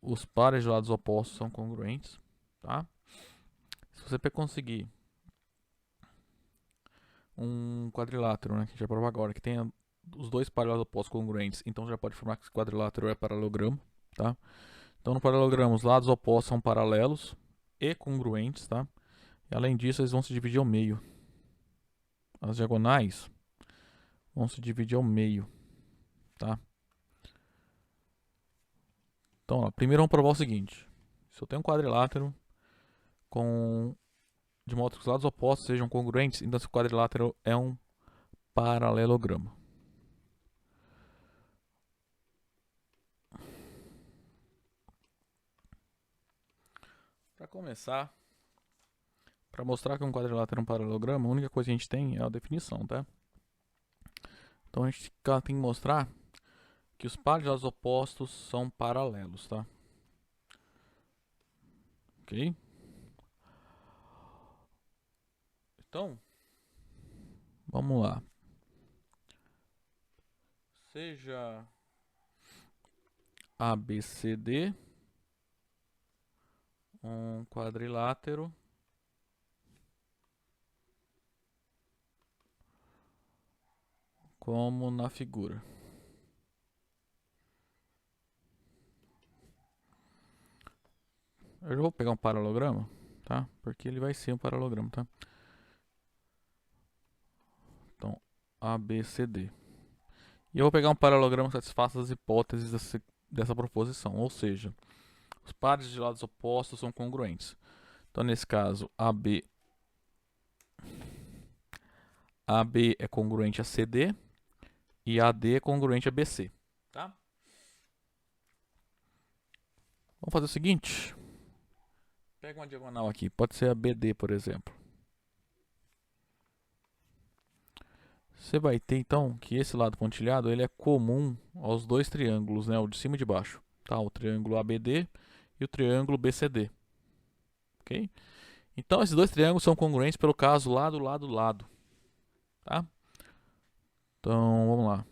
os pares de lados opostos são congruentes, tá? Se você conseguir um quadrilátero, né, que a gente vai provar agora, que tenha os dois pares de lados opostos congruentes, então já pode formar que esse quadrilátero é paralelogramo, tá? Então no paralelogramo os lados opostos são paralelos e congruentes, tá? E além disso eles vão se dividir ao meio. As diagonais vão se dividir ao meio, tá? Então, ó, primeiro vamos provar o seguinte. Se eu tenho um quadrilátero de modo que os lados opostos sejam congruentes, então esse quadrilátero é um paralelogramo. Para começar, para mostrar que um quadrilátero é um paralelogramo, a única coisa que a gente tem é a definição, tá? Então a gente tem que mostrar que os pares de lados opostos são paralelos, tá? Ok? Então, vamos lá. Seja ABCD um quadrilátero como na figura. Eu já vou pegar um paralelogramo, tá? Porque ele vai ser um paralelogramo, tá? Então, ABCD. E eu vou pegar um paralelogramo que satisfaça as hipóteses dessa proposição, ou seja, os pares de lados opostos são congruentes. Então, nesse caso, AB é congruente a CD e AD é congruente a BC, tá? Vamos fazer o seguinte. Pega uma diagonal aqui, pode ser a BD, por exemplo. Você vai ter então que esse lado pontilhado ele é comum aos dois triângulos, né, o de cima e de baixo, tá? O triângulo ABD e o triângulo BCD, ok? Então esses dois triângulos são congruentes pelo caso lado, lado, lado, tá? Então vamos lá.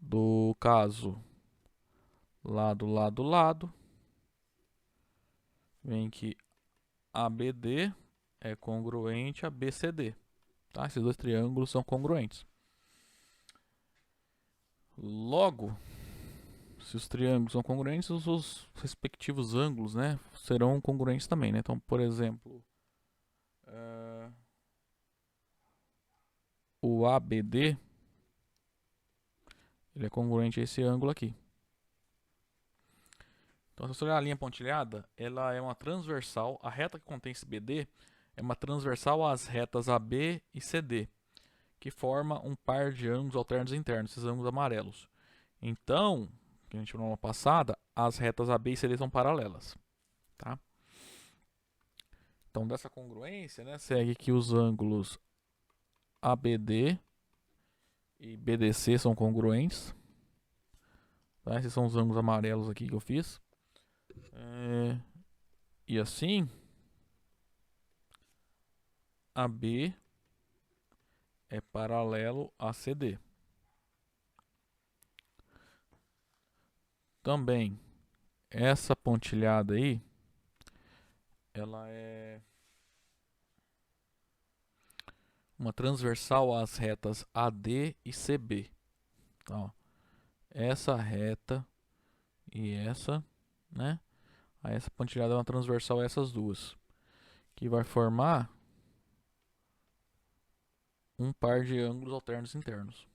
Do caso lado, lado, lado, vem que ABD é congruente a BCD, tá? Esses dois triângulos são congruentes. Logo, se os triângulos são congruentes, os respectivos ângulos, né, serão congruentes também, né? Então, por exemplo, o ABD ele é congruente a esse ângulo aqui. Então, se você olhar a linha pontilhada, ela é uma transversal. A reta que contém esse BD é uma transversal às retas AB e CD, que forma um par de ângulos alternos internos, esses ângulos amarelos. Então, que a gente viu na aula passada, as retas AB e CD são paralelas, tá? Então, dessa congruência, né, segue que os ângulos ABD e BDC são congruentes. Tá? Esses são os ângulos amarelos aqui que eu fiz. E assim, AB é paralelo a CD. Também, essa pontilhada aí, ela é uma transversal às retas AD e CB. Então, essa reta e essa, né? Aí essa pontilhada é uma transversal a essas duas, que vai formar um par de ângulos alternos internos.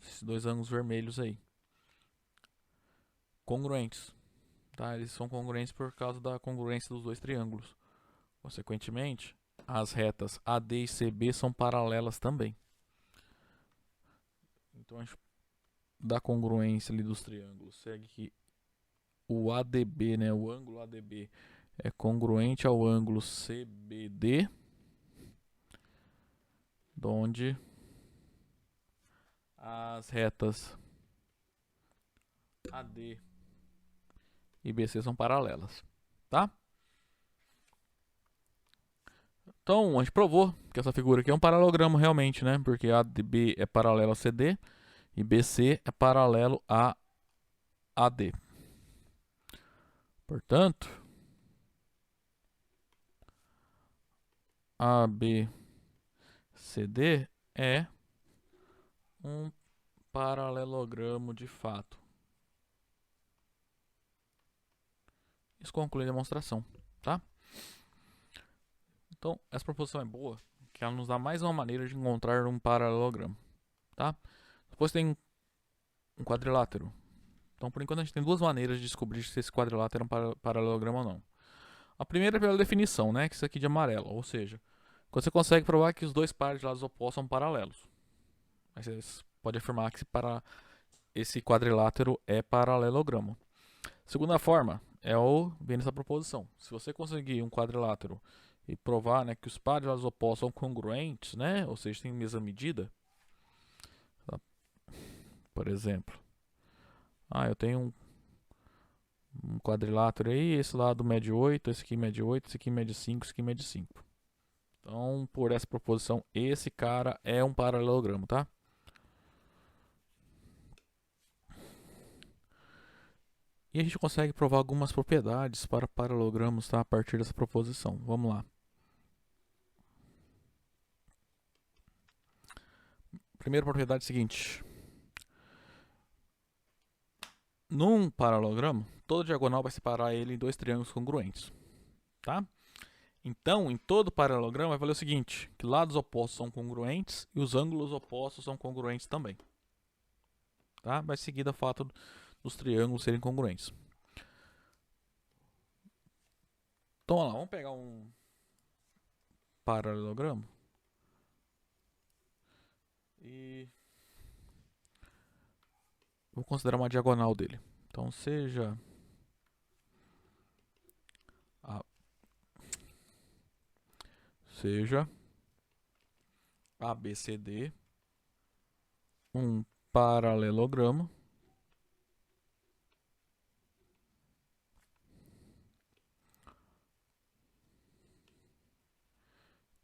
Esses dois ângulos vermelhos aí. Congruentes. Tá? Eles são congruentes por causa da congruência dos dois triângulos. Consequentemente, as retas AD e CB são paralelas também. Então, a gente, da congruência ali dos triângulos, segue que o ADB, né, o ângulo ADB, é congruente ao ângulo CBD, onde as retas AD e BC são paralelas, tá? Então, a gente provou que essa figura aqui é um paralelogramo realmente, né? Porque ADB é paralelo a CD e BC é paralelo a AD. Portanto, ABCD é um paralelogramo de fato. Isso conclui a demonstração, tá? Então, essa proposição é boa, que ela nos dá mais uma maneira de encontrar um paralelogramo, tá? Depois tem um quadrilátero. Então, por enquanto, a gente tem duas maneiras de descobrir se esse quadrilátero é um paralelogramo ou não. A primeira é pela definição, né? Que isso aqui de amarelo, ou seja, quando você consegue provar que os dois pares de lados opostos são paralelos. Aí você pode afirmar que esse quadrilátero é paralelogramo. Segunda forma é o vendo essa proposição. Se você conseguir um quadrilátero e provar, né, que os pares de lados opostos são congruentes, né, ou seja, têm a mesma medida, por exemplo, eu tenho um quadrilátero aí, esse lado mede 8, esse aqui mede 8, esse aqui mede 5, esse aqui mede 5. Então, por essa proposição, esse cara é um paralelogramo, tá? E a gente consegue provar algumas propriedades para paralelogramos, tá? A partir dessa proposição. Vamos lá. Primeira propriedade é a seguinte. Num paralelogramo, toda diagonal vai separar ele em dois triângulos congruentes, tá? Então, em todo paralelogramo vai valer o seguinte, que lados opostos são congruentes e os ângulos opostos são congruentes também. Tá? Vai seguir o fato dos triângulos serem congruentes. Então, vamos pegar um paralelogramo e vou considerar uma diagonal dele. Então, seja ABCD um paralelogramo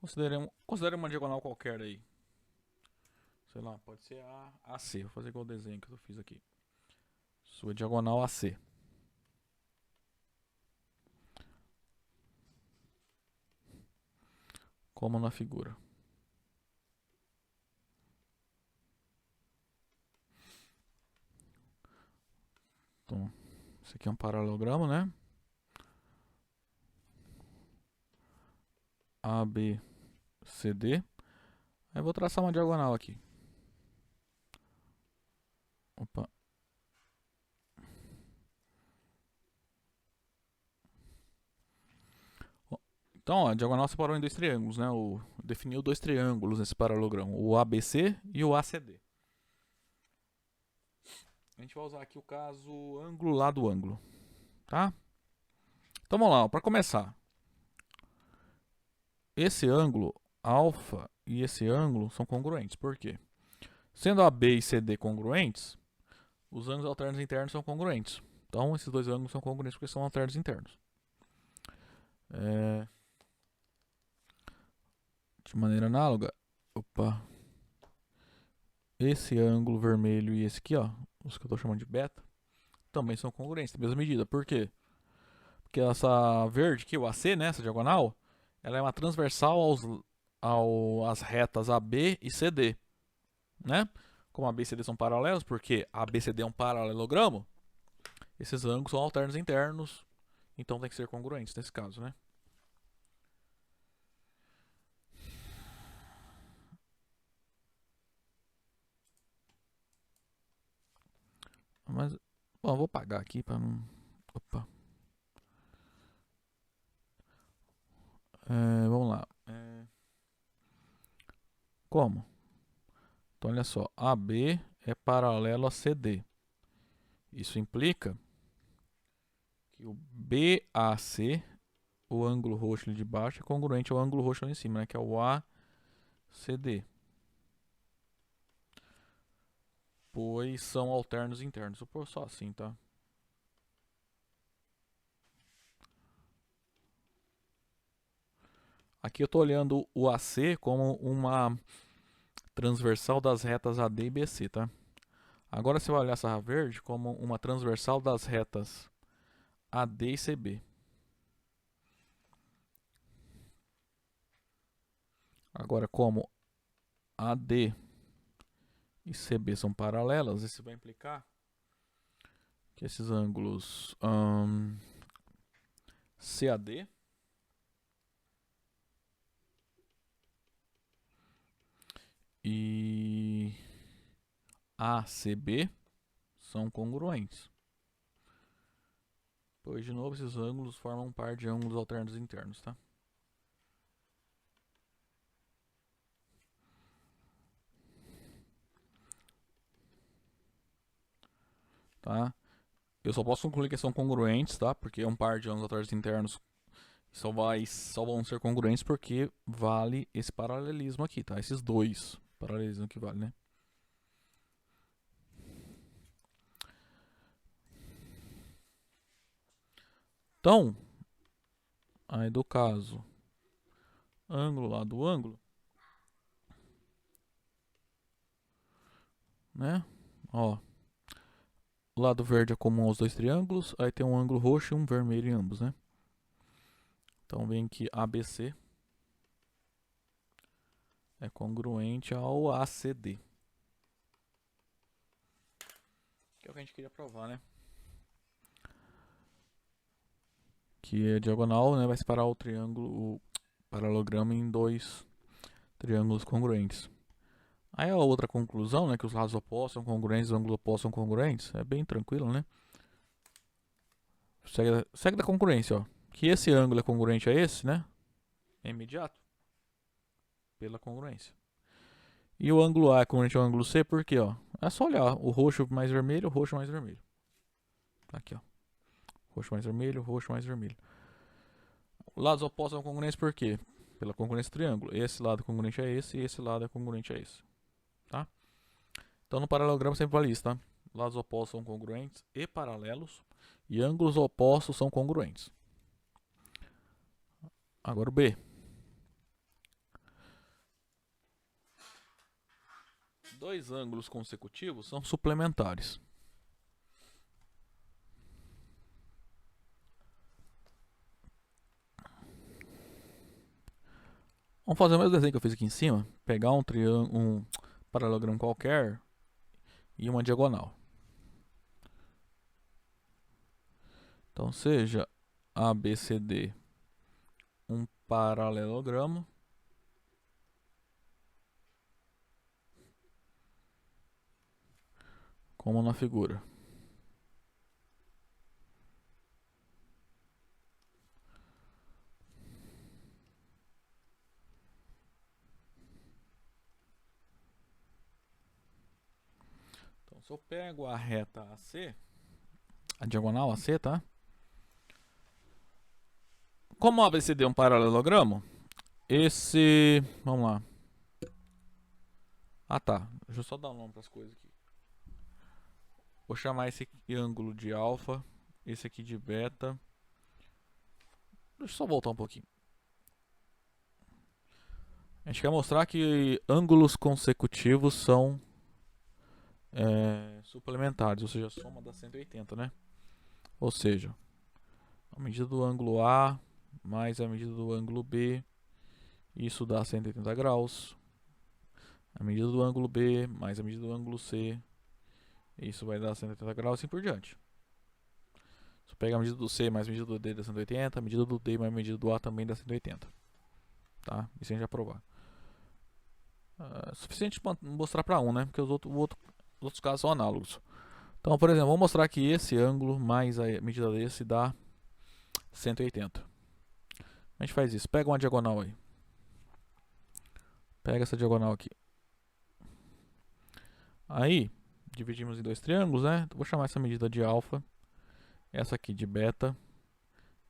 considere uma diagonal qualquer aí. Sei lá, pode ser a AC. Vou fazer igual o desenho que eu fiz aqui. Sua diagonal AC. Como na figura. Então, esse aqui é um paralelogramo, né? ABCD. Aí eu vou traçar uma diagonal aqui. Opa. Então, ó, a diagonal separou em dois triângulos, né? Definiu dois triângulos nesse paralelogramo, o ABC e o ACD. A gente vai usar aqui o caso ângulo lado ângulo, tá? Então vamos lá, para começar. Esse ângulo alfa e esse ângulo são congruentes. Por quê? Sendo AB e CD congruentes, os ângulos alternos internos são congruentes. Então esses dois ângulos são congruentes porque são alternos internos. De maneira análoga, esse ângulo vermelho e esse aqui, ó, os que eu estou chamando de beta, também são congruentes, da mesma medida. Por quê? Porque essa verde aqui, o AC, né, essa diagonal, ela é uma transversal às retas AB e CD, né? Como AB e CD são paralelos, porque AB e CD é um paralelogramo, esses ângulos são alternos internos, então tem que ser congruentes nesse caso, né? Mas, bom, eu vou apagar aqui para não... vamos lá. Como? Então, olha só. AB é paralelo a CD. Isso implica que o BAC, o ângulo roxo ali de baixo, é congruente ao ângulo roxo ali em cima, né? Que é o ACD. Pois são alternos internos. Vou pôr só assim, tá? Aqui eu estou olhando o AC como uma transversal das retas AD e BC, tá? Agora você vai olhar essa verde como uma transversal das retas AD e CB. Agora, como AD e CB são paralelas, isso vai implicar que esses ângulos CAD e ACB são congruentes. Pois, de novo, esses ângulos formam um par de ângulos alternos internos, tá? Tá? Eu só posso concluir que são congruentes, tá? Porque é um par de ângulos alternos internos. Só vão ser congruentes porque vale esse paralelismo aqui, tá? Esses dois paralelismos que vale, né? Então, aí do caso, ângulo lá do ângulo, né? Ó, o lado verde é comum aos dois triângulos, aí tem um ângulo roxo e um vermelho em ambos, né? Então vem que ABC é congruente ao ACD. Que é o que a gente queria provar, né? Que a diagonal, né, vai separar o triângulo, o paralelogramo em dois triângulos congruentes. Aí a outra conclusão, né, que os lados opostos são congruentes, os ângulos opostos são congruentes, é bem tranquilo, né? Segue da congruência, ó. Que esse ângulo é congruente a esse, né? É imediato. Pela congruência. E o ângulo A é congruente ao ângulo C, por quê, ó? É só olhar, o roxo mais vermelho, o roxo mais vermelho. Aqui, ó. Roxo mais vermelho, roxo mais vermelho. Lados opostos são congruentes por quê? Pela congruência do triângulo. Esse lado é congruente a esse e esse lado é congruente a esse. Tá? Então no paralelogramo sempre vale isso, tá? Lados opostos são congruentes e paralelos. E ângulos opostos são congruentes. Agora o B. Dois ângulos consecutivos são suplementares. Vamos fazer o mesmo desenho que eu fiz aqui em cima. Pegar um paralelogramo qualquer e uma diagonal. Então seja ABCD um paralelogramo. Como na figura. Então se eu pego a reta AC, a diagonal AC, tá? Como o ABCD é um paralelogramo, esse... Vamos lá. Ah, tá. Deixa eu só dar um nome para as coisas aqui. Vou chamar esse aqui ângulo de alfa, esse aqui de beta. Deixa eu só voltar um pouquinho. A gente quer mostrar que ângulos consecutivos são suplementares, ou seja, a soma dá 180, né? Ou seja, a medida do ângulo A mais a medida do ângulo B, isso dá 180 graus. A medida do ângulo B mais a medida do ângulo C, isso vai dar 180 graus e assim por diante. Se eu pegar a medida do C mais a medida do D dá 180, a medida do D mais a medida do A também dá 180. Tá? Isso a gente vai provar. Suficiente para mostrar para um, né? Porque os outros casos são análogos. Então, por exemplo, vou mostrar que esse ângulo mais a medida desse dá 180. A gente faz isso. Pega uma diagonal aí. Pega essa diagonal aqui. Aí, dividimos em dois triângulos, né? Vou chamar essa medida de alfa, essa aqui de beta,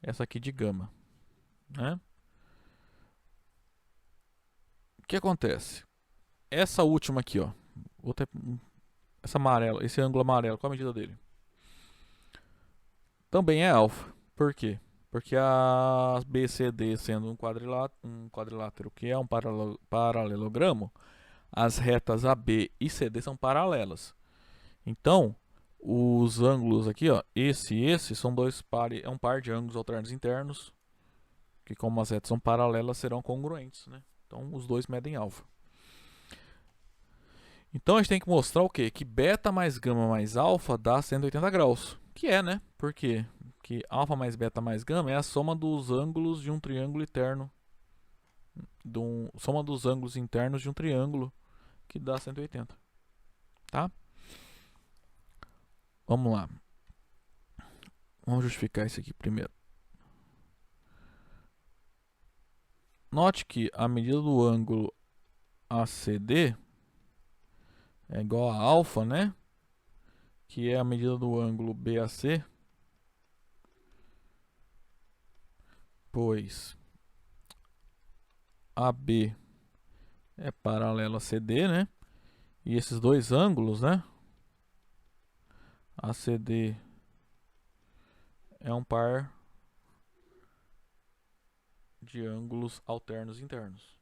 essa aqui de gama, né? O que acontece? Essa última aqui, ó. Essa amarela, esse ângulo amarelo, qual a medida dele? Também é alfa. Por quê? Porque a BCD sendo um quadrilátero que é um paralelogramo, as retas AB e CD são paralelas. Então, os ângulos aqui, ó, esse e esse são é um par de ângulos alternos internos que, como as retas são paralelas, serão congruentes, né? Então, os dois medem alfa. Então, a gente tem que mostrar o quê? Que beta mais gama mais alfa dá 180 graus. Que é, né? Por quê? Porque alfa mais beta mais gama é a soma dos ângulos de um triângulo interno. Soma dos ângulos internos de um triângulo que dá 180, tá? Vamos lá. Vamos justificar isso aqui primeiro. Note que a medida do ângulo ACD é igual a alfa, né? Que é a medida do ângulo BAC, pois AB é paralelo a CD, né? E esses dois ângulos, né? ACD é um par de ângulos alternos internos.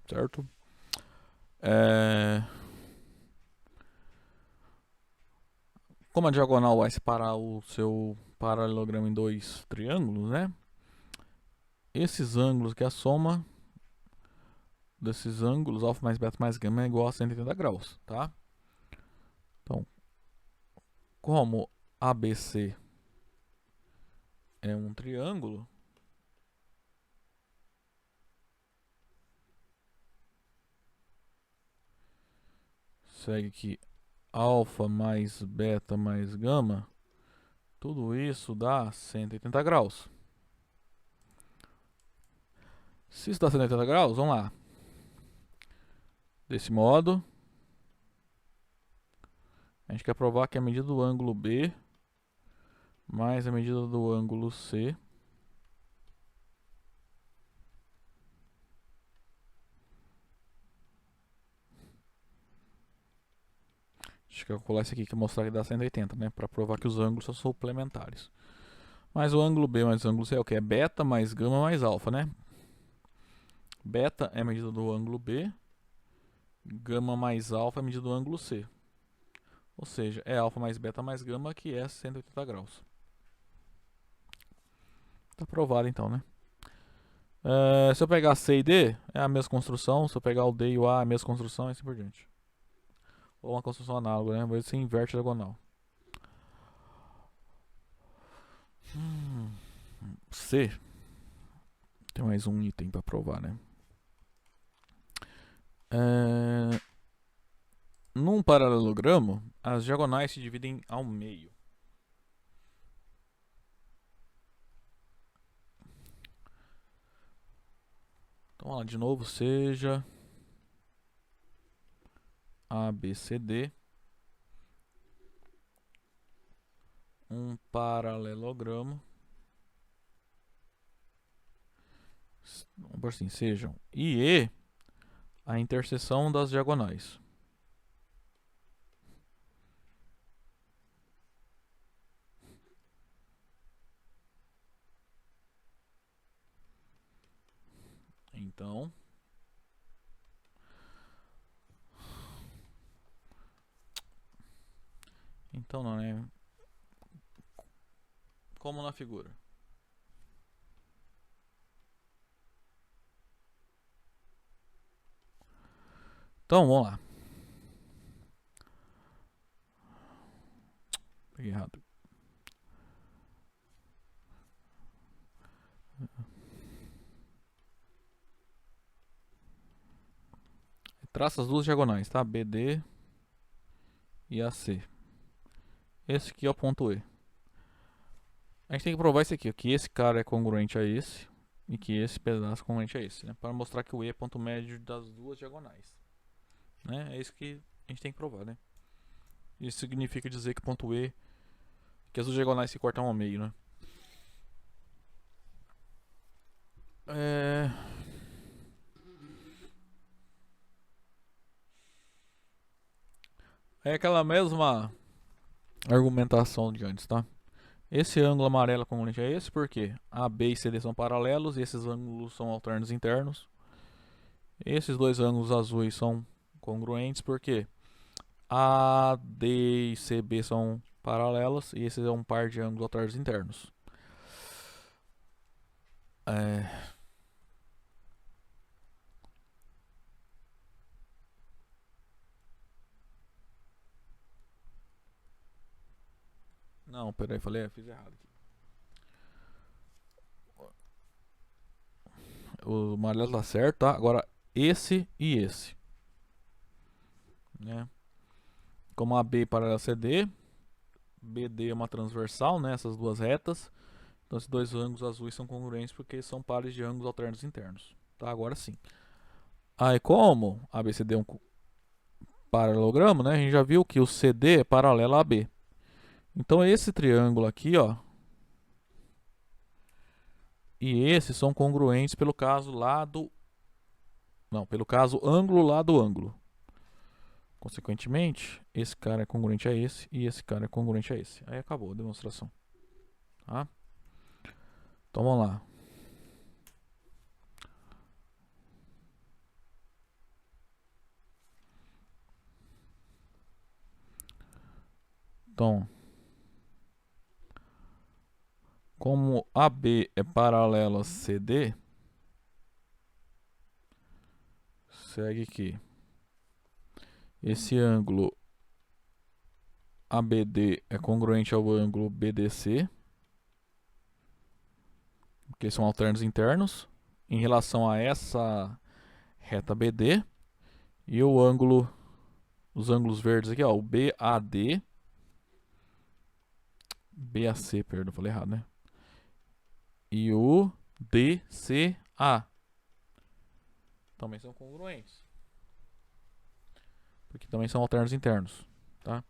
Certo? Como a diagonal vai separar o seu paralelogramo em dois triângulos, né? Esses ângulos que é a soma desses ângulos, alfa mais beta mais gama, é igual a 180 graus, tá? Então, como ABC é um triângulo, segue que alfa mais beta mais gama, tudo isso dá 180 graus. Se isso dá 180 graus, vamos lá. Desse modo, a gente quer provar que a medida do ângulo B mais a medida do ângulo C deixa eu calcular isso aqui que mostrar que dá 180, né? Para provar que os ângulos são suplementares. Mas o ângulo B mais o ângulo C é o que? É beta mais gama mais alfa, né? Beta é a medida do ângulo B, gama mais alfa é a medida do ângulo C. Ou seja, é alfa mais beta mais gama que é 180 graus. Tá provado então, né? Se eu pegar C e D, é a mesma construção. Se eu pegar o D e o A, é a mesma construção e assim por diante. Ou uma construção análoga, né? Você inverte a diagonal. C. Tem mais um item para provar, né? Num paralelogramo, as diagonais se dividem ao meio. Então, vamos lá, de novo, seja ABCD um paralelogramo, vamos por assim, sejam IE a interseção das diagonais. Então não é como na figura. Então vamos lá. Peguei errado. Traça as duas diagonais, tá? BD e AC. Esse aqui é o ponto E. A gente tem que provar isso aqui, que esse cara é congruente a esse e que esse pedaço é congruente a esse, né? Para mostrar que o E é ponto médio das duas diagonais, né? É isso que a gente tem que provar, né? Isso significa dizer que ponto E, que as duas diagonais se cortam ao meio, né? É aquela mesma argumentação de antes, tá? Esse ângulo amarelo é congruente a esse, porque A, B e CD são paralelos e esses ângulos são alternos internos. Esses dois ângulos azuis são congruentes porque A, D e CB são paralelos e esse é um par de ângulos alternos internos. Não, peraí, falei, fiz errado aqui. O amarelo tá certo, tá? Agora esse e esse, né? Como AB paralela a CD, BD é uma transversal, né? Essas duas retas. Então esses dois ângulos azuis são congruentes porque são pares de ângulos alternos internos. Tá? Agora sim. Aí como ABCD é um paralelogramo, né? A gente já viu que o CD é paralelo a AB. Então esse triângulo aqui, ó, e esse são congruentes pelo caso lado, não, pelo caso ângulo lado ângulo. Consequentemente, esse cara é congruente a esse e esse cara é congruente a esse. Aí acabou a demonstração. Tá? Então vamos lá. Então, como AB é paralelo a CD, segue que esse ângulo ABD é congruente ao ângulo BDC, porque são alternos internos, em relação a essa reta BD, e o ângulo, os ângulos verdes aqui, ó, o BAC, perdão, falei errado, né? E o DCA também são congruentes, porque também são alternos internos, tá?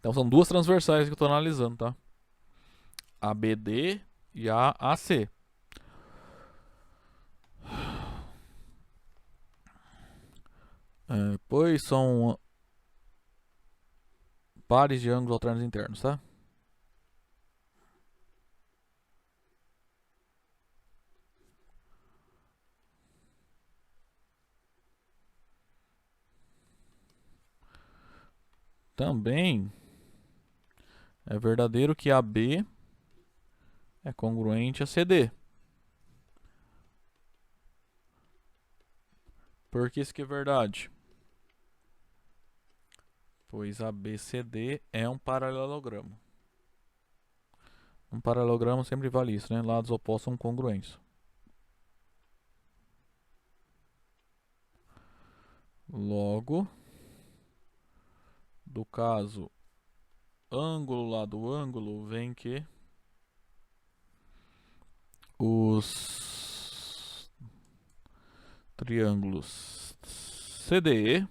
Então são duas transversais que eu estou analisando, tá? A BD e a AC. Pois são pares de ângulos alternos internos, tá? Também é verdadeiro que AB é congruente a CD. Por que isso que é verdade? Pois ABCD é um paralelogramo. Um paralelogramo sempre vale isso, né? Lados opostos são congruentes. Logo, do caso ângulo lado ângulo, vem que os triângulos CDE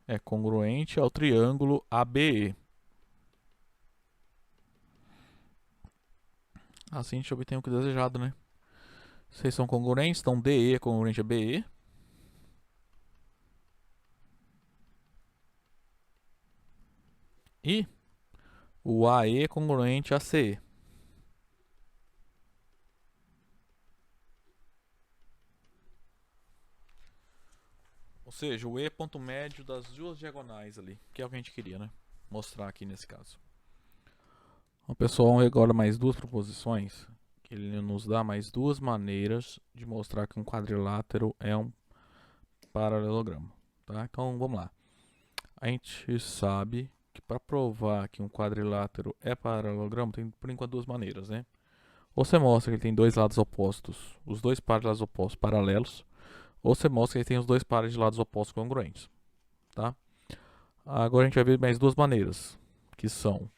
é congruente ao triângulo ABE. Assim a gente obtém o que desejado, né? Vocês são congruentes, então DE é congruente a BE. E o AE é congruente a CE. Ou seja, o E é ponto médio das duas diagonais ali, que é o que a gente queria, né? Mostrar aqui nesse caso. Então, pessoal, agora mais duas proposições, que ele nos dá mais duas maneiras de mostrar que um quadrilátero é um paralelogramo, tá? Então, vamos lá. A gente sabe que para provar que um quadrilátero é paralelogramo, tem por enquanto duas maneiras, né? Ou você mostra que ele tem dois lados opostos, os dois pares de lados opostos paralelos, ou você mostra que ele tem os dois pares de lados opostos congruentes, tá? Agora a gente vai ver mais duas maneiras, que são: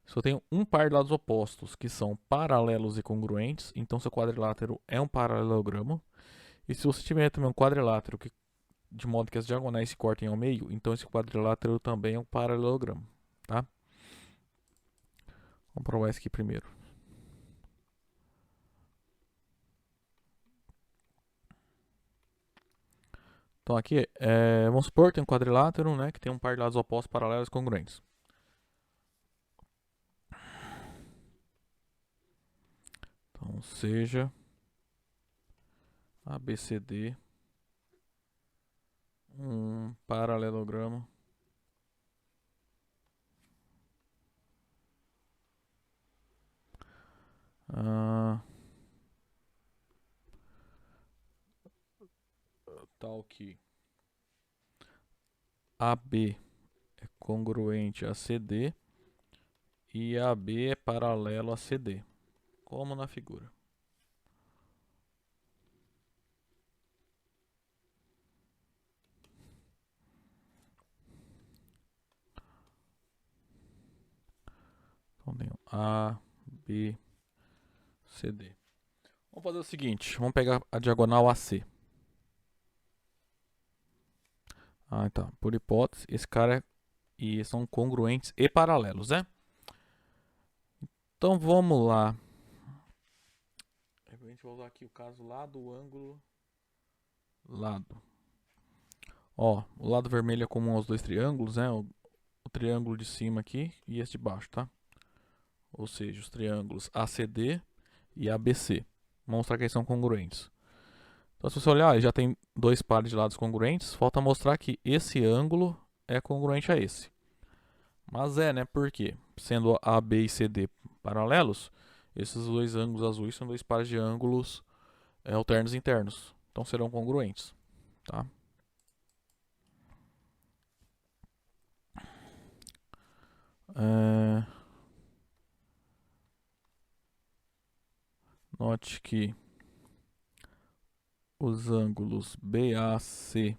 se eu tenho um par de lados opostos que são paralelos e congruentes, então seu quadrilátero é um paralelogramo. E se você tiver também um quadrilátero que, de modo que as diagonais se cortem ao meio, então esse quadrilátero também é um paralelogramo, tá? Vamos provar isso aqui primeiro. Então aqui, vamos supor que tem um quadrilátero, né, que tem um par de lados opostos paralelos e congruentes. Então seja ABCD um paralelogramo tal que AB congruente a CD e AB é paralelo a CD, como na figura. Então tem A, B, CD. Vamos fazer o seguinte, vamos pegar a diagonal AC. Ah, tá. Por hipótese, esse cara e são congruentes e paralelos, né? Então vamos lá. A gente vai usar aqui o caso lá do ângulo lado. Ó, o lado vermelho é comum aos dois triângulos, né? O triângulo de cima aqui e esse de baixo, tá? Ou seja, os triângulos ACD e ABC. Vamos mostrar que eles são congruentes. Então, se você olhar, já tem dois pares de lados congruentes. Falta mostrar que esse ângulo é congruente a esse. Mas é, né? Por quê? Sendo AB e CD paralelos, esses dois ângulos azuis são dois pares de ângulos alternos internos. Então serão congruentes, tá? Note que os ângulos BAC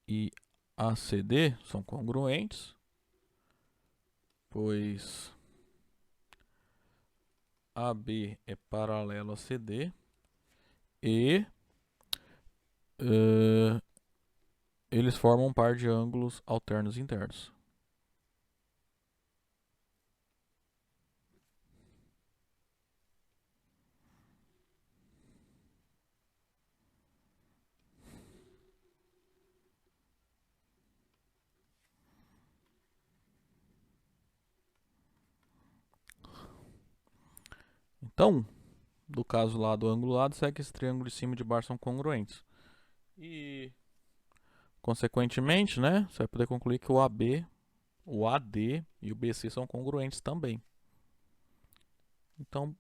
e ACD são congruentes, pois AB é paralelo a CD e eles formam um par de ângulos alternos internos. Então, do caso lá do ângulo lado, segue que esse triângulo de cima e de baixo são congruentes. E, consequentemente, né, você vai poder concluir que o AB, o AD e o BC são congruentes também. Então,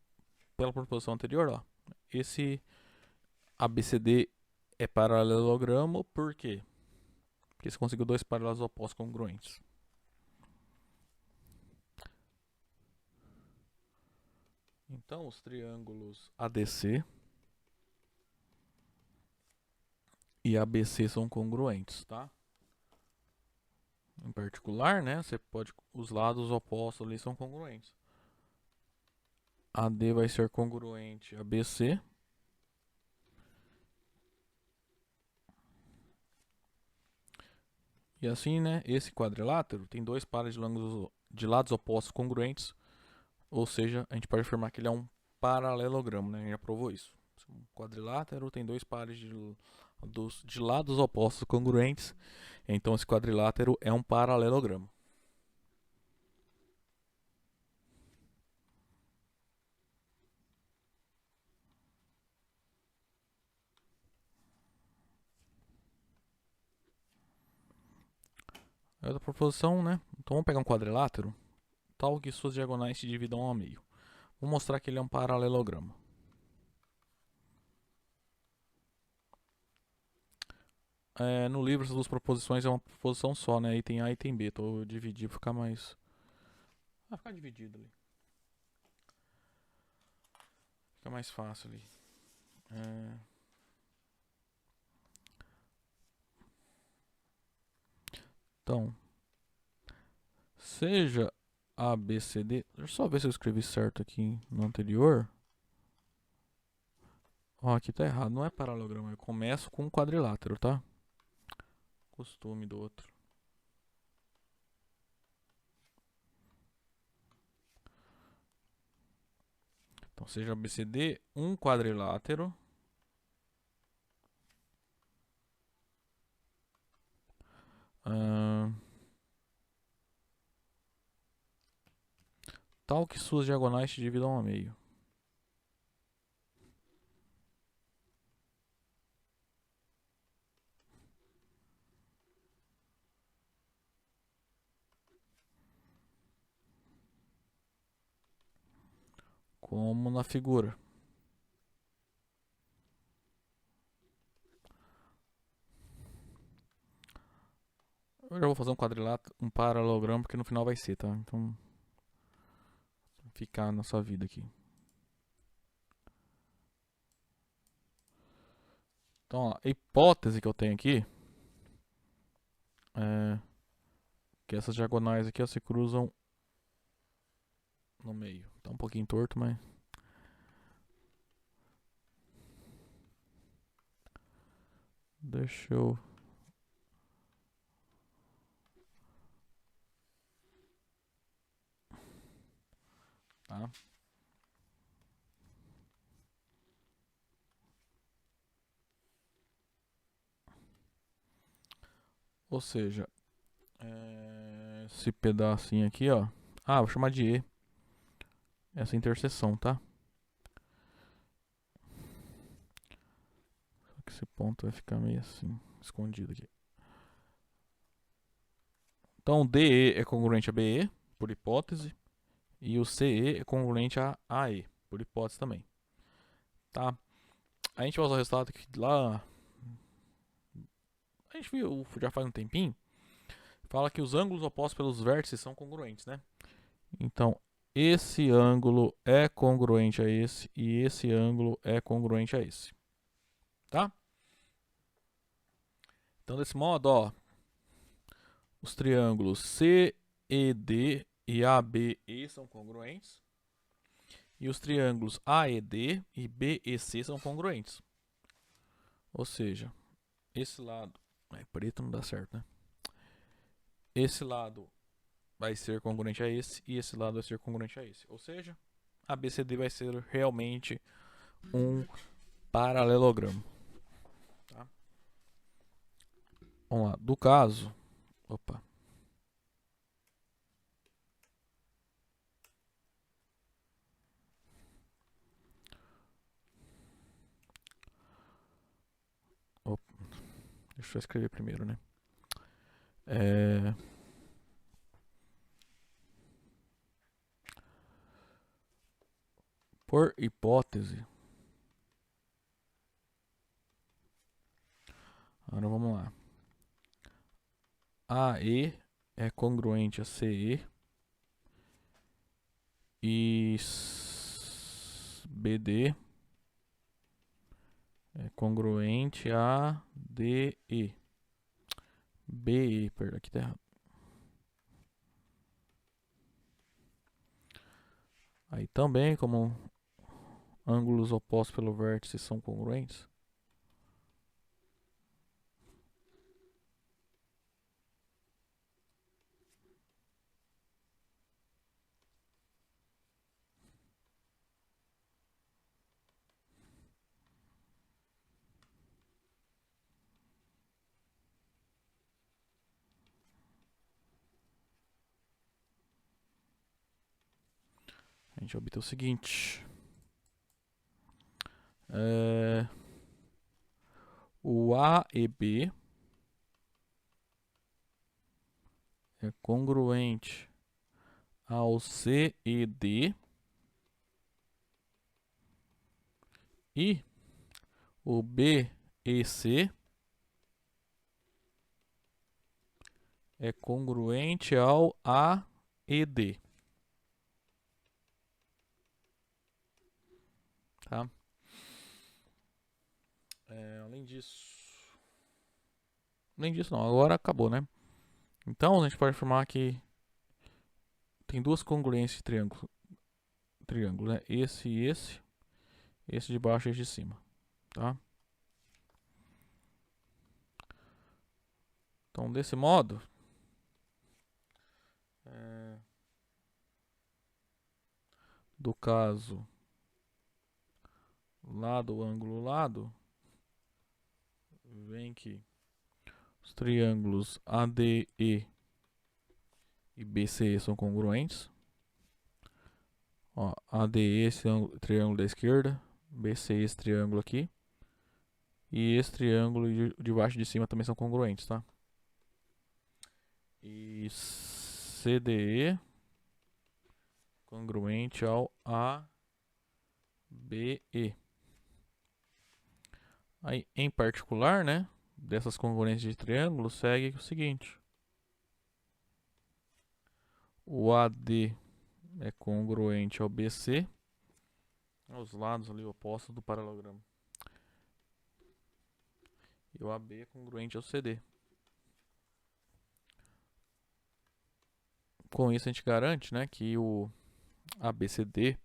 pela proposição anterior, ó, esse ABCD é paralelogramo, por quê? Porque você conseguiu dois paralelos opostos congruentes. Então, os triângulos ADC e ABC são congruentes, tá? Em particular, né, você pode, os lados opostos ali são congruentes. AD vai ser congruente a BC. E assim, né, esse quadrilátero tem dois pares de lados opostos congruentes, ou seja, a gente pode afirmar que ele é um paralelogramo, né? A gente já provou isso. Um quadrilátero tem dois pares de lados opostos congruentes, então esse quadrilátero é um paralelogramo. É outra proposição, né? Então vamos pegar um quadrilátero, tal que suas diagonais se dividam ao meio. Vou mostrar que ele é um paralelogramo. No livro, essas duas proposições é uma proposição só, né? Item A e item B. Então eu dividi para ficar mais. Ah, ficar dividido ali. Fica mais fácil ali. Então, seja A, B, C, D. Deixa eu só ver se eu escrevi certo aqui no anterior. Ó, aqui tá errado. Não é paralelogramo. Eu começo com um quadrilátero, tá? Costume do outro. Então, seja ABCD, um quadrilátero. Tal que suas diagonais se dividam ao meio. Como na figura. Eu já vou fazer um quadrilátero, um paralelogramo, porque no final vai ser, tá? Então, ficar na sua vida aqui. Então, ó, a hipótese que eu tenho aqui é que essas diagonais aqui ó, se cruzam no meio. Tá um pouquinho torto, mas... Deixa eu... Tá? Ou seja, esse pedacinho aqui, ó. Ah, vou chamar de E. Essa interseção, tá? Só que esse ponto vai ficar meio assim, escondido aqui. Então, DE é congruente a BE, por hipótese. E o CE é congruente a AE, por hipótese também. Tá? A gente vai usar o resultado que lá... A gente viu já faz um tempinho. Fala que os ângulos opostos pelos vértices são congruentes, né? Então, esse ângulo é congruente a esse e esse ângulo é congruente a esse. Tá? Então, desse modo, ó, os triângulos CED e ABE são congruentes. E os triângulos AED e BEC são congruentes. Ou seja, esse lado... preto não dá certo, né? Esse lado vai ser congruente a esse e esse lado vai ser congruente a esse. Ou seja, ABCD vai ser realmente um paralelogramo. Tá? Vamos lá. Do caso... Opa. Deixa eu escrever primeiro, né? Por hipótese... Agora vamos lá. AE é congruente a CE e BD é congruente a DE. BE, perdão, aqui tá errado. Aí também, como ângulos opostos pelo vértice são congruentes. A gente obtém o seguinte. O A e B é congruente ao C e D e o B e C é congruente ao A e D. Tá? Além disso... Além disso não, agora acabou, né? Então a gente pode afirmar que tem duas congruências de triângulo, né? Esse e esse de baixo e esse de cima, tá? Então desse modo, do caso lado, ângulo, lado, vem que os triângulos ADE e BCE são congruentes. Ó, ADE esse triângulo da esquerda, BCE esse triângulo aqui. E esse triângulo de baixo e de cima também são congruentes, tá? E CDE congruente ao ABE. Aí, em particular, né, dessas congruências de triângulo, segue o seguinte. o AD é congruente ao BC, os lados ali opostos do paralelogramo. E o AB é congruente ao CD. Com isso a gente garante, né, que o ABCD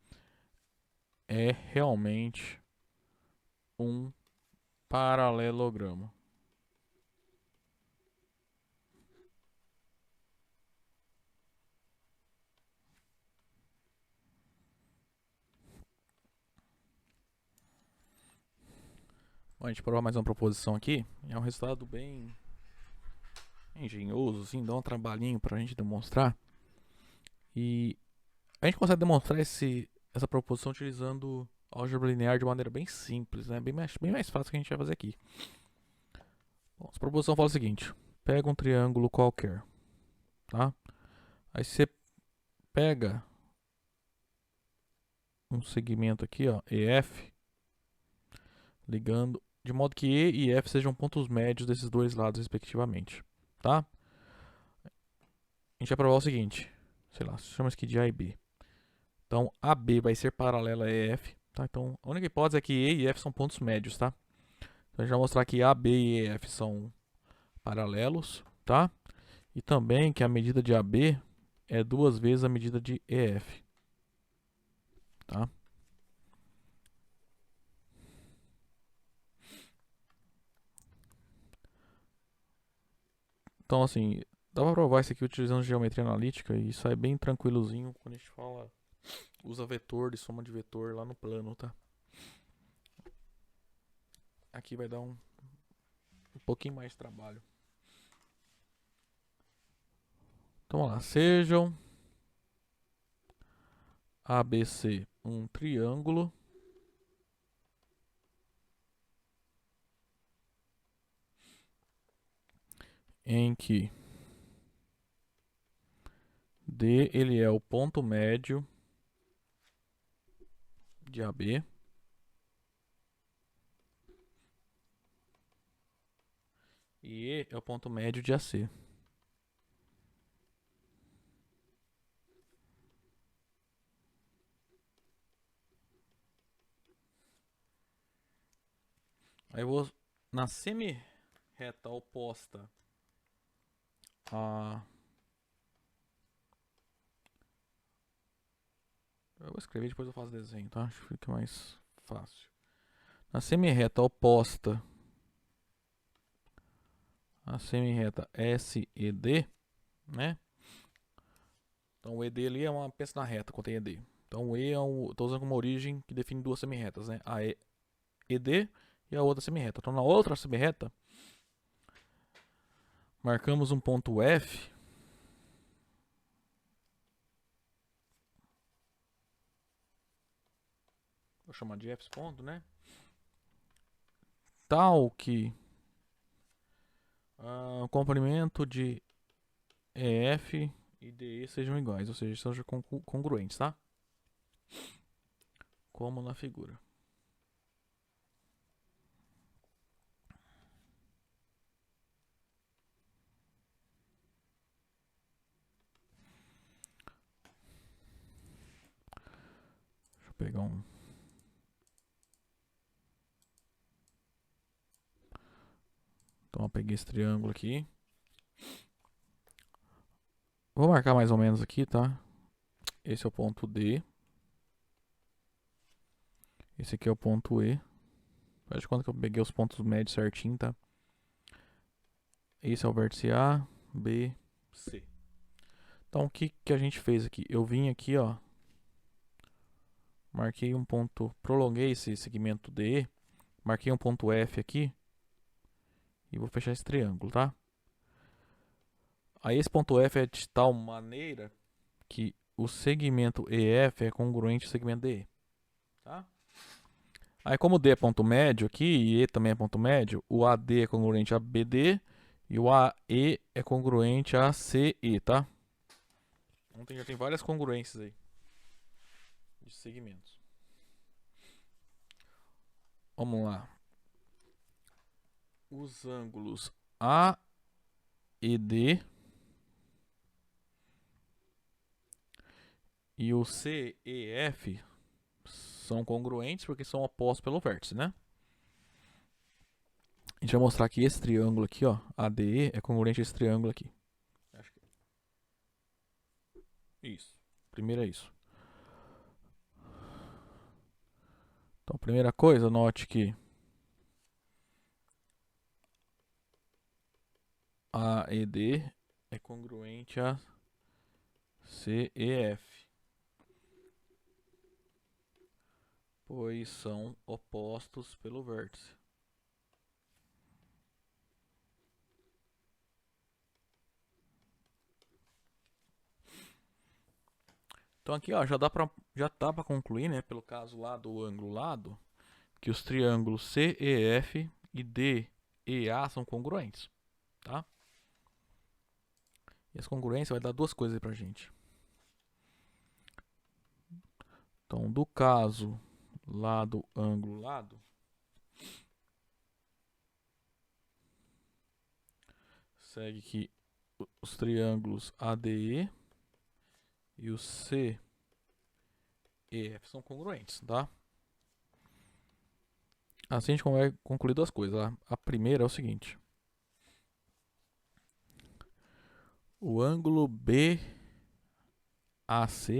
é realmente um paralelogramo. Bom, a gente prova mais uma proposição aqui. É um resultado bem engenhoso, assim, dá um trabalhinho pra gente demonstrar. E a gente consegue demonstrar essa proposição utilizando álgebra linear de maneira bem simples, né? Bem mais fácil que a gente vai fazer aqui. Bom, essa proposição fala o seguinte: pega um triângulo qualquer, tá? Aí você pega um segmento aqui, ó, EF, ligando de modo que E e F sejam pontos médios desses dois lados, respectivamente, tá? A gente vai provar o seguinte, sei lá, chama isso aqui de A e B. Então, AB vai ser paralela a EF, tá? Então, a única hipótese é que E e F são pontos médios, tá? Então, a gente vai mostrar que AB e EF são paralelos, tá? E também que a medida de AB é 2 vezes a medida de EF, tá? Então, assim, dá pra provar isso aqui utilizando geometria analítica e isso é bem tranquilozinho quando a gente fala, usa vetor e soma de vetor lá no plano, tá? Aqui vai dar um pouquinho mais de trabalho. Então, vamos lá, sejam ABC um triângulo em que D ele é o ponto médio de AB e E é o ponto médio de AC. Aí eu vou na semi-reta oposta a... Eu vou escrever depois eu faço desenho, tá? Acho que fica mais fácil. Na semi-reta oposta a semi-reta SED, né? Então o ED ali é uma, pensa na reta, contém ED. Então o E é estou usando como origem que define duas semi-retas, né? A ED e a outra semi-reta. Então na outra semi-reta, marcamos um ponto F. Vou chamar de F ponto, né? Tal que o comprimento de EF e DE sejam iguais, ou seja, sejam congruentes, tá? Como na figura. Deixa eu pegar um... Então eu peguei esse triângulo aqui. Vou marcar mais ou menos aqui, tá? Esse é o ponto D. Esse aqui é o ponto E. Faz de conta que eu peguei os pontos médios certinho, tá? Esse é o vértice A, B, C. Então o que a gente fez aqui? Eu vim aqui, ó. Marquei um ponto, prolonguei esse segmento DE. Marquei um ponto F aqui. E vou fechar esse triângulo, tá? Aí esse ponto F é de tal maneira que o segmento EF é congruente ao segmento DE, tá? Aí como D é ponto médio aqui e E também é ponto médio, o AD é congruente a BD e o AE é congruente a CE, tá? Então já tem várias congruências aí de segmentos. Vamos lá. Os ângulos A e D e o CEF são congruentes porque são opostos pelo vértice, né? A gente vai mostrar que esse triângulo aqui, ó, ADE, é congruente a esse triângulo aqui. Acho que... Isso. Primeiro é isso. Então, primeira coisa, note que AED é congruente a CEF, pois são opostos pelo vértice. Então aqui, ó, já dá para concluir, né, pelo caso lá do ângulo lado, que os triângulos CEF e DEA são congruentes, tá? E essa congruência vai dar duas coisas aí pra gente. Então, do caso lá do ângulo lado, segue que os triângulos ADE e o CEF são congruentes, tá? Assim a gente vai concluir duas coisas. A primeira é o seguinte. O ângulo BAC,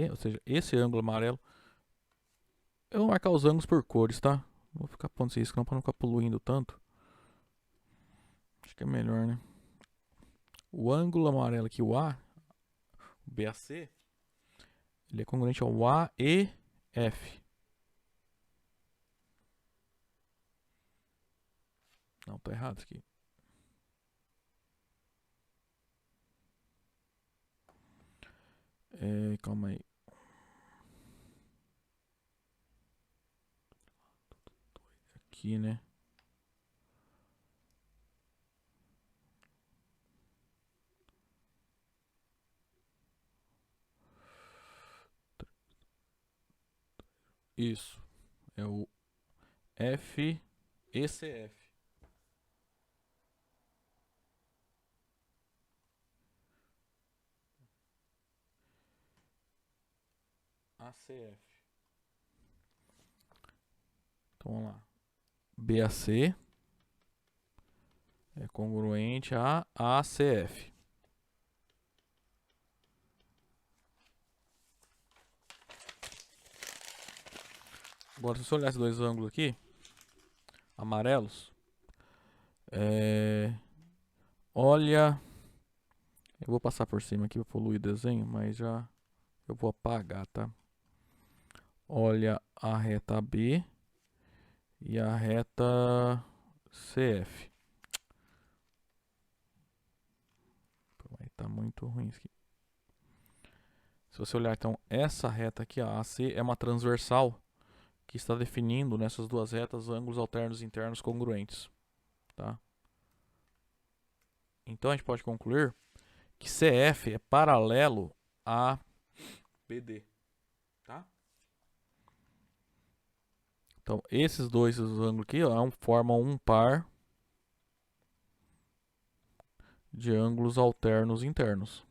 ou seja, esse ângulo amarelo, eu vou marcar os ângulos por cores, tá? Não vou ficar pondo isso não, para não ficar poluindo tanto. Acho que é melhor, né? O ângulo amarelo aqui, o A, o BAC, ele é congruente ao AEF. Não, tá errado isso aqui. Calma aí. Aqui, né? Isso. É o FECF. ACF. Então vamos lá. BAC é congruente a ACF. Agora, se você olhar esses dois ângulos aqui, amarelos, olha, eu vou passar por cima aqui para poluir o desenho, mas já eu vou apagar, tá? Olha a reta B e a reta CF. Aí tá muito ruim isso aqui. Se você olhar então essa reta aqui, a AC, é uma transversal que está definindo nessas duas retas ângulos alternos internos congruentes, tá? Então a gente pode concluir que CF é paralelo a BD, tá? Então esses dois ângulos aqui, ó, formam um par de ângulos alternos internos.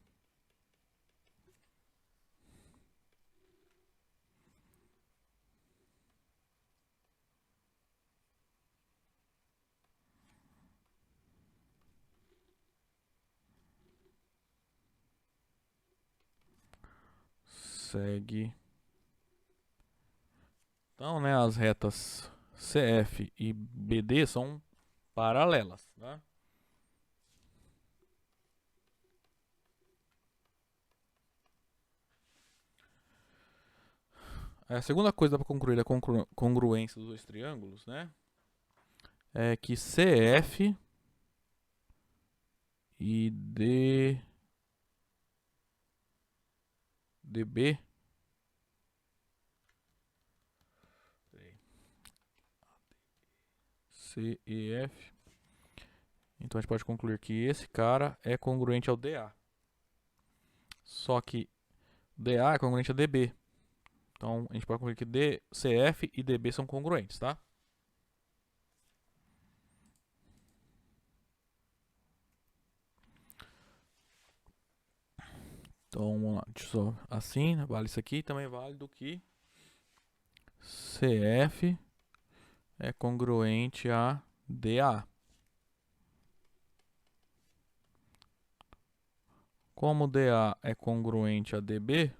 Segue. Então, né, as retas CF e BD são paralelas, né? A segunda coisa para concluir a congruência dos dois triângulos, né, é que CF e DB CEF. Então a gente pode concluir que esse cara é congruente ao DA. Só que DA é congruente a DB. Então a gente pode concluir que CF e DB são congruentes, tá? Então vamos lá, deixa eu só assim, né? Vale isso aqui, também vale do que CF é congruente a DA. Como DA é congruente a DB,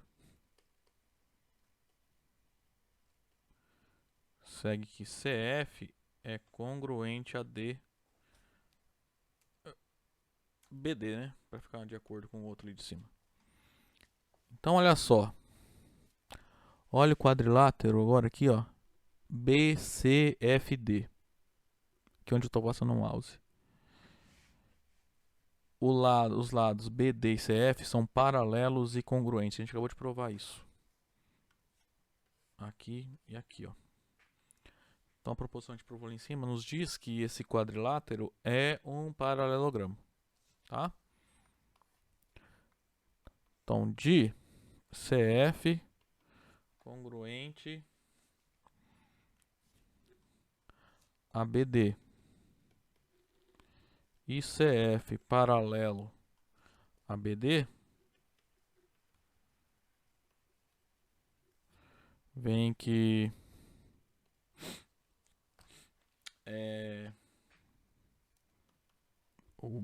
segue que CF é congruente a BD, né? Para ficar de acordo com o outro ali de cima. Então olha só. Olha o quadrilátero agora aqui, ó. BCFD. Aqui onde eu estou passando o mouse. Os lados BD e CF são paralelos e congruentes. A gente acabou de provar isso. Aqui e aqui, ó. Então a proposição que a gente provou ali em cima nos diz que esse quadrilátero é um paralelogramo. Tá? Então, de CF congruente a BD e CF paralelo a BD, vem que o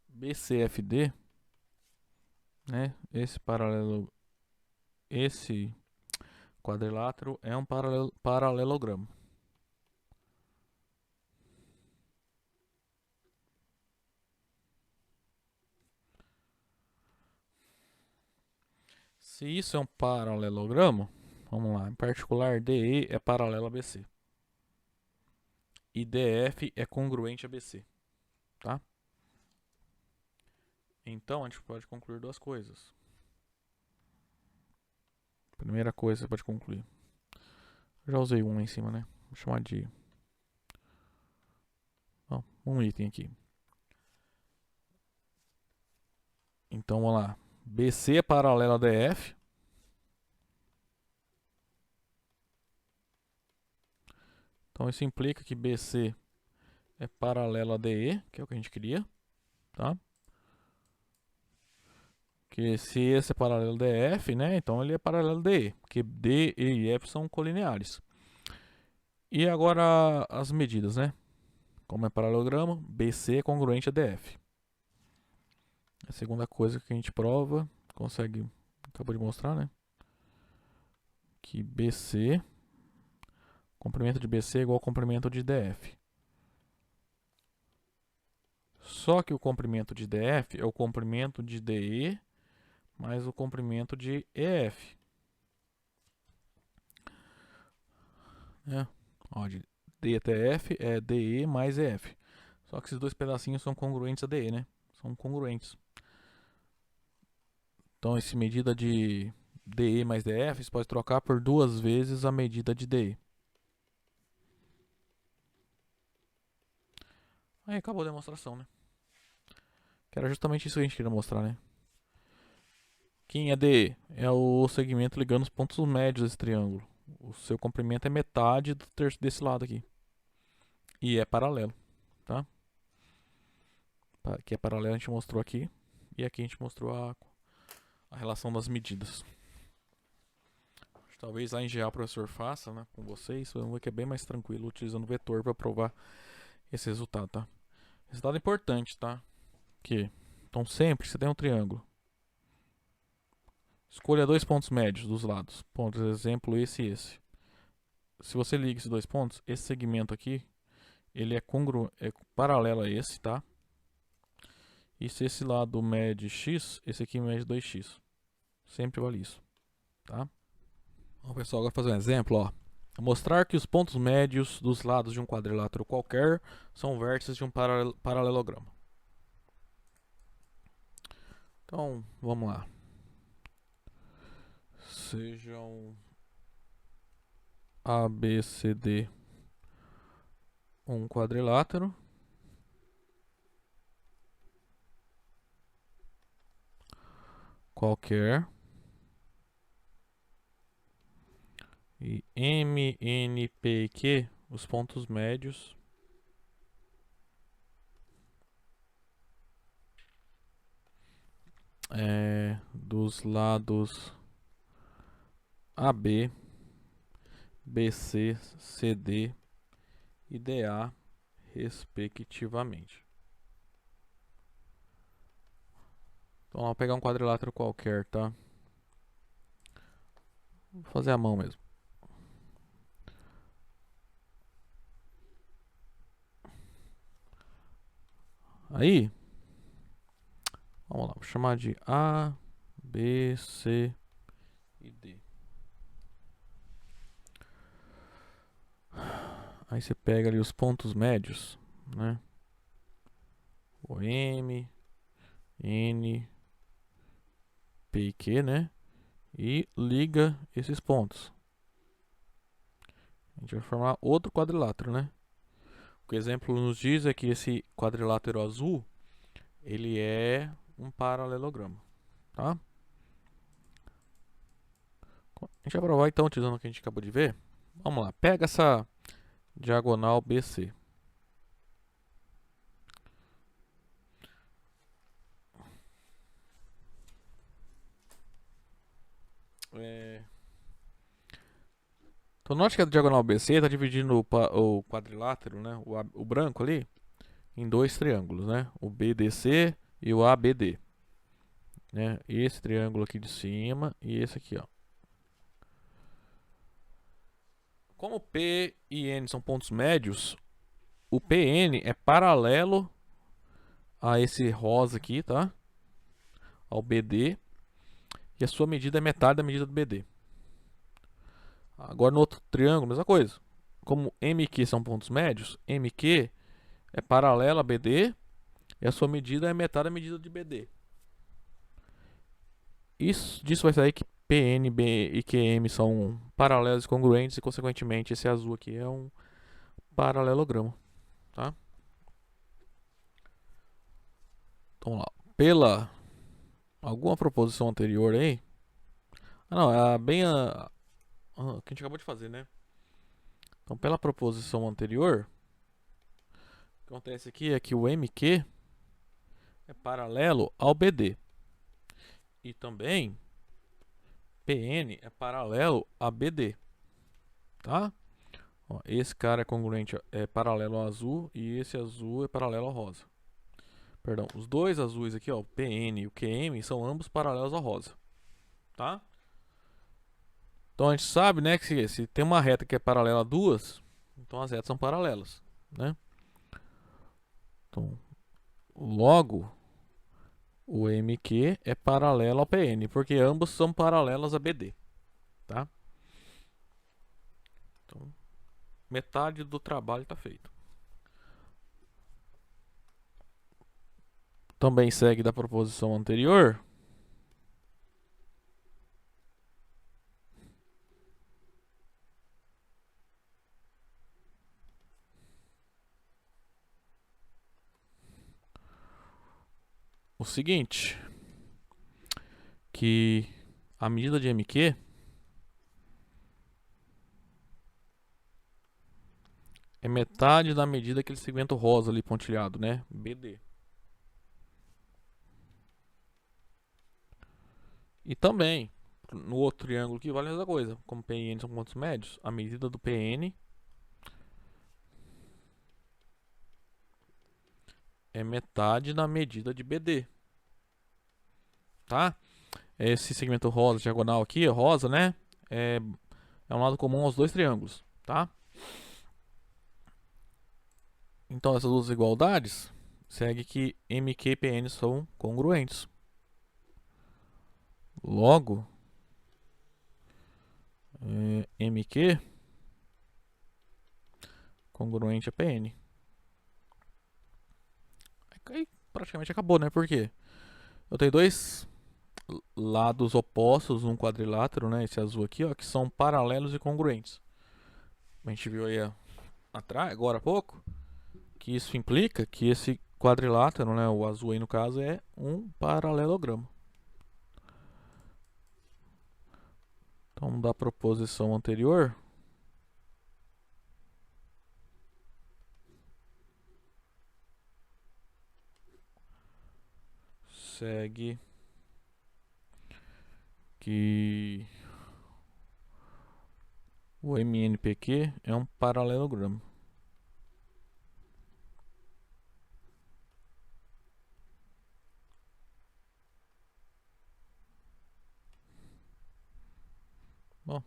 BCFD, né, esse quadrilátero é um paralelogramo. Se isso é um paralelogramo, vamos lá, em particular DE é paralelo a BC. E DF é congruente a BC, tá? Então a gente pode concluir duas coisas. Primeira coisa que você pode concluir. Eu já usei um lá em cima, né? Vou chamar de um item aqui. Então vamos lá. BC é paralelo a DF. Então isso implica que BC é paralelo a DE, que é o que a gente queria, tá? Que se esse é paralelo a DF, né? Então ele é paralelo a DE, porque D, E e F são colineares. E agora as medidas, né? Como é paralelogramo, BC é congruente a DF. A segunda coisa que a gente prova, acabou de mostrar, né? Que BC, comprimento de BC é igual ao comprimento de DF. Só que o comprimento de DF é o comprimento de DE mais o comprimento de EF. Né? Ó, de D até F é DE mais EF. Só que esses dois pedacinhos são congruentes a DE, né? São congruentes. Então, essa medida de DE mais DF, você pode trocar por duas vezes a medida de DE. Aí acabou a demonstração, né? Que era justamente isso que a gente queria mostrar, né? Quem é DE? É o segmento ligando os pontos médios desse triângulo. O seu comprimento é metade do terço desse lado aqui. E é paralelo, tá? Que é paralelo a gente mostrou aqui. E aqui a gente mostrou a relação das medidas. Talvez lá em GA o professor faça, né, com vocês. Vamos ver que é bem mais tranquilo utilizando o vetor para provar esse resultado, tá? Resultado importante, tá? Então sempre você tem um triângulo. Escolha dois pontos médios dos lados. Pontos, exemplo, esse e esse. Se você liga esses dois pontos, esse segmento aqui, ele é paralelo a esse, tá? E se esse lado mede x, esse aqui mede 2x. Sempre vale isso, tá? Bom, pessoal, agora fazer um exemplo, ó. Mostrar que os pontos médios dos lados de um quadrilátero qualquer são vértices de um paralelogramo. Então, vamos lá. Sejam A, B, C, D um quadrilátero. Qualquer. E M, N, P e Q, os pontos médios dos lados AB, BC, CD e DA, respectivamente. Então, vou pegar um quadrilátero qualquer, tá? Vou fazer a mão mesmo. Aí, vamos lá, vou chamar de A, B, C e D. Aí você pega ali os pontos médios, né? O M, N, P e Q, né? E liga esses pontos. A gente vai formar outro quadrilátero, né? O que o exemplo nos diz é que esse quadrilátero azul, ele é um paralelogramo, tá? A gente vai provar então utilizando o que a gente acabou de ver. Vamos lá, pega essa diagonal BC. Então note que a diagonal BC está dividindo o quadrilátero, né? O branco ali, em dois triângulos, né? O BDC e o ABD. Né? Esse triângulo aqui de cima e esse aqui, ó. Como P e N são pontos médios, o PN é paralelo a esse rosa aqui, tá? Ao BD. E a sua medida é metade da medida do BD. Agora no outro triângulo, mesma coisa. Como MQ são pontos médios, MQ é paralelo a BD e a sua medida é metade da medida de BD. Disso vai sair que PN, B e QM são paralelos e congruentes e, consequentemente, esse azul aqui é um paralelogramo, tá? Então, lá, pela alguma proposição anterior aí, não, é bem a que a gente acabou de fazer, né? Então, pela proposição anterior, o que acontece aqui é que o MQ é paralelo ao BD e também PN é paralelo a BD, tá? Ó, esse cara é congruente, é paralelo ao azul e esse azul é paralelo ao rosa. Perdão, os dois azuis aqui, ó, o PN e o QM, são ambos paralelos ao rosa, tá? Então a gente sabe, né, que se tem uma reta que é paralela a duas, então as retas são paralelas, né? Então, logo, o MQ é paralelo ao PN, porque ambos são paralelos a BD, tá? Então, metade do trabalho está feito. Também segue da proposição anterior. O seguinte, que a medida de MQ é metade da medida daquele segmento rosa ali pontilhado, né? BD. E também, no outro triângulo aqui, vale a mesma coisa. Como P e N são pontos médios, a medida do PN é metade da medida de BD. Tá? Esse segmento rosa, diagonal aqui, rosa, né? É um lado comum aos dois triângulos, tá? Então, essas duas igualdades segue que MQ e PN são congruentes. Logo, MQ congruente a PN. Aí praticamente acabou, né? Por quê? Eu tenho dois lados opostos num quadrilátero, né? Esse azul aqui, ó, que são paralelos e congruentes. A gente viu aí atrás, agora há pouco, que isso implica que esse quadrilátero, né, o azul aí no caso, é um paralelogramo. Então, da proposição anterior, segue que o MNPq é um paralelogramo. Bom,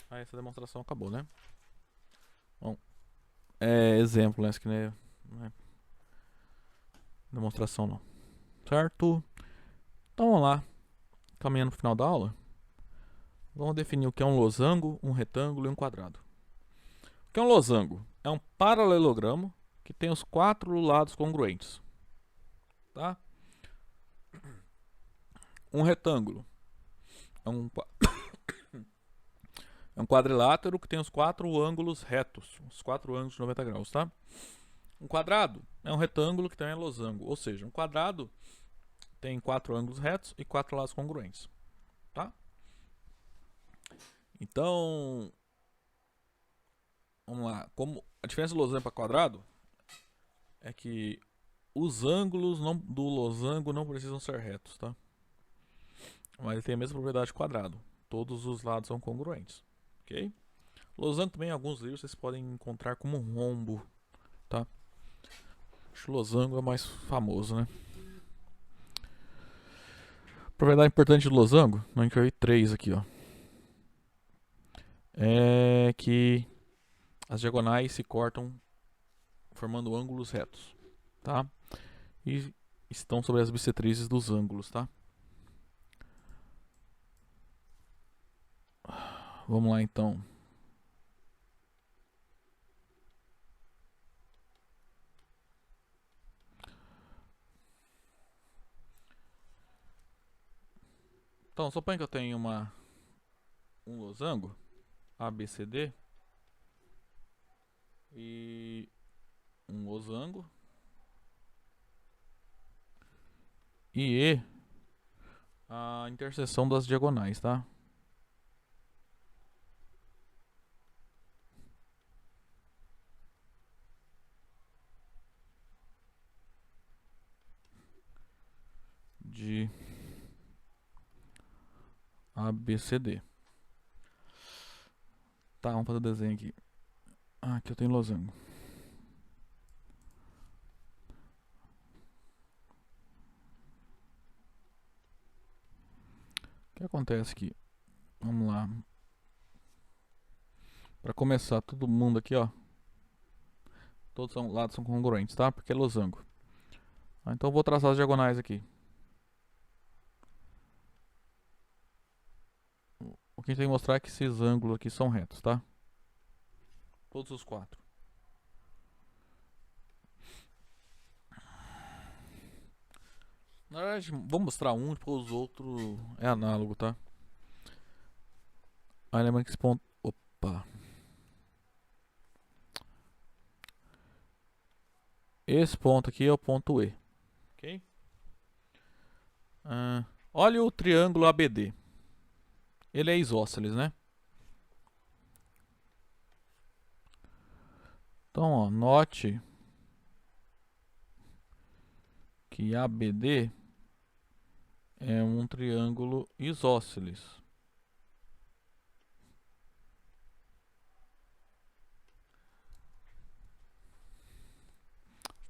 aí essa demonstração acabou, né? Bom, exemplo, né? Isso aqui não é demonstração não. Certo? Então vamos lá. Caminhando pro final da aula. Vamos definir o que é um losango, um retângulo e um quadrado. O que é um losango? É um paralelogramo que tem os 4 lados congruentes. Tá? Um retângulo é um quadrilátero que tem os 4 ângulos retos, os 4 ângulos de 90 graus, tá? Um quadrado é um retângulo que também é losango, ou seja, um quadrado tem 4 ângulos retos e 4 lados congruentes, tá? Então, vamos lá. Como a diferença do losango para quadrado é que os ângulos do losango não precisam ser retos, tá? Mas ele tem a mesma propriedade de quadrado. Todos os lados são congruentes, ok? Losango também em alguns livros vocês podem encontrar como um rombo, tá? Acho que losango é mais famoso, né? Propriedade importante do losango, a gente vai ver 3 aqui, ó. É que as diagonais se cortam formando ângulos retos, tá? E estão sobre as bissetrizes dos ângulos, tá? Vamos lá então. Então, suponha que eu tenho um losango ABCD e um losango e a interseção das diagonais, tá? De ABCD. Tá, vamos fazer o desenho aqui. Aqui eu tenho losango. O que acontece aqui? Vamos lá. Para começar, todo mundo aqui, ó. Todos os lados são congruentes, tá? Porque é losango. Então eu vou traçar as diagonais aqui. O que a gente tem que mostrar é que esses ângulos aqui são retos, tá? Todos os 4. Na verdade, vou mostrar um e depois os outros é análogo, tá? Aí lembra que esse ponto... Opa! Esse ponto aqui é o ponto E. Ok? Olha o triângulo ABD. Ele é isósceles, né? Então, ó, note que ABD é um triângulo isósceles.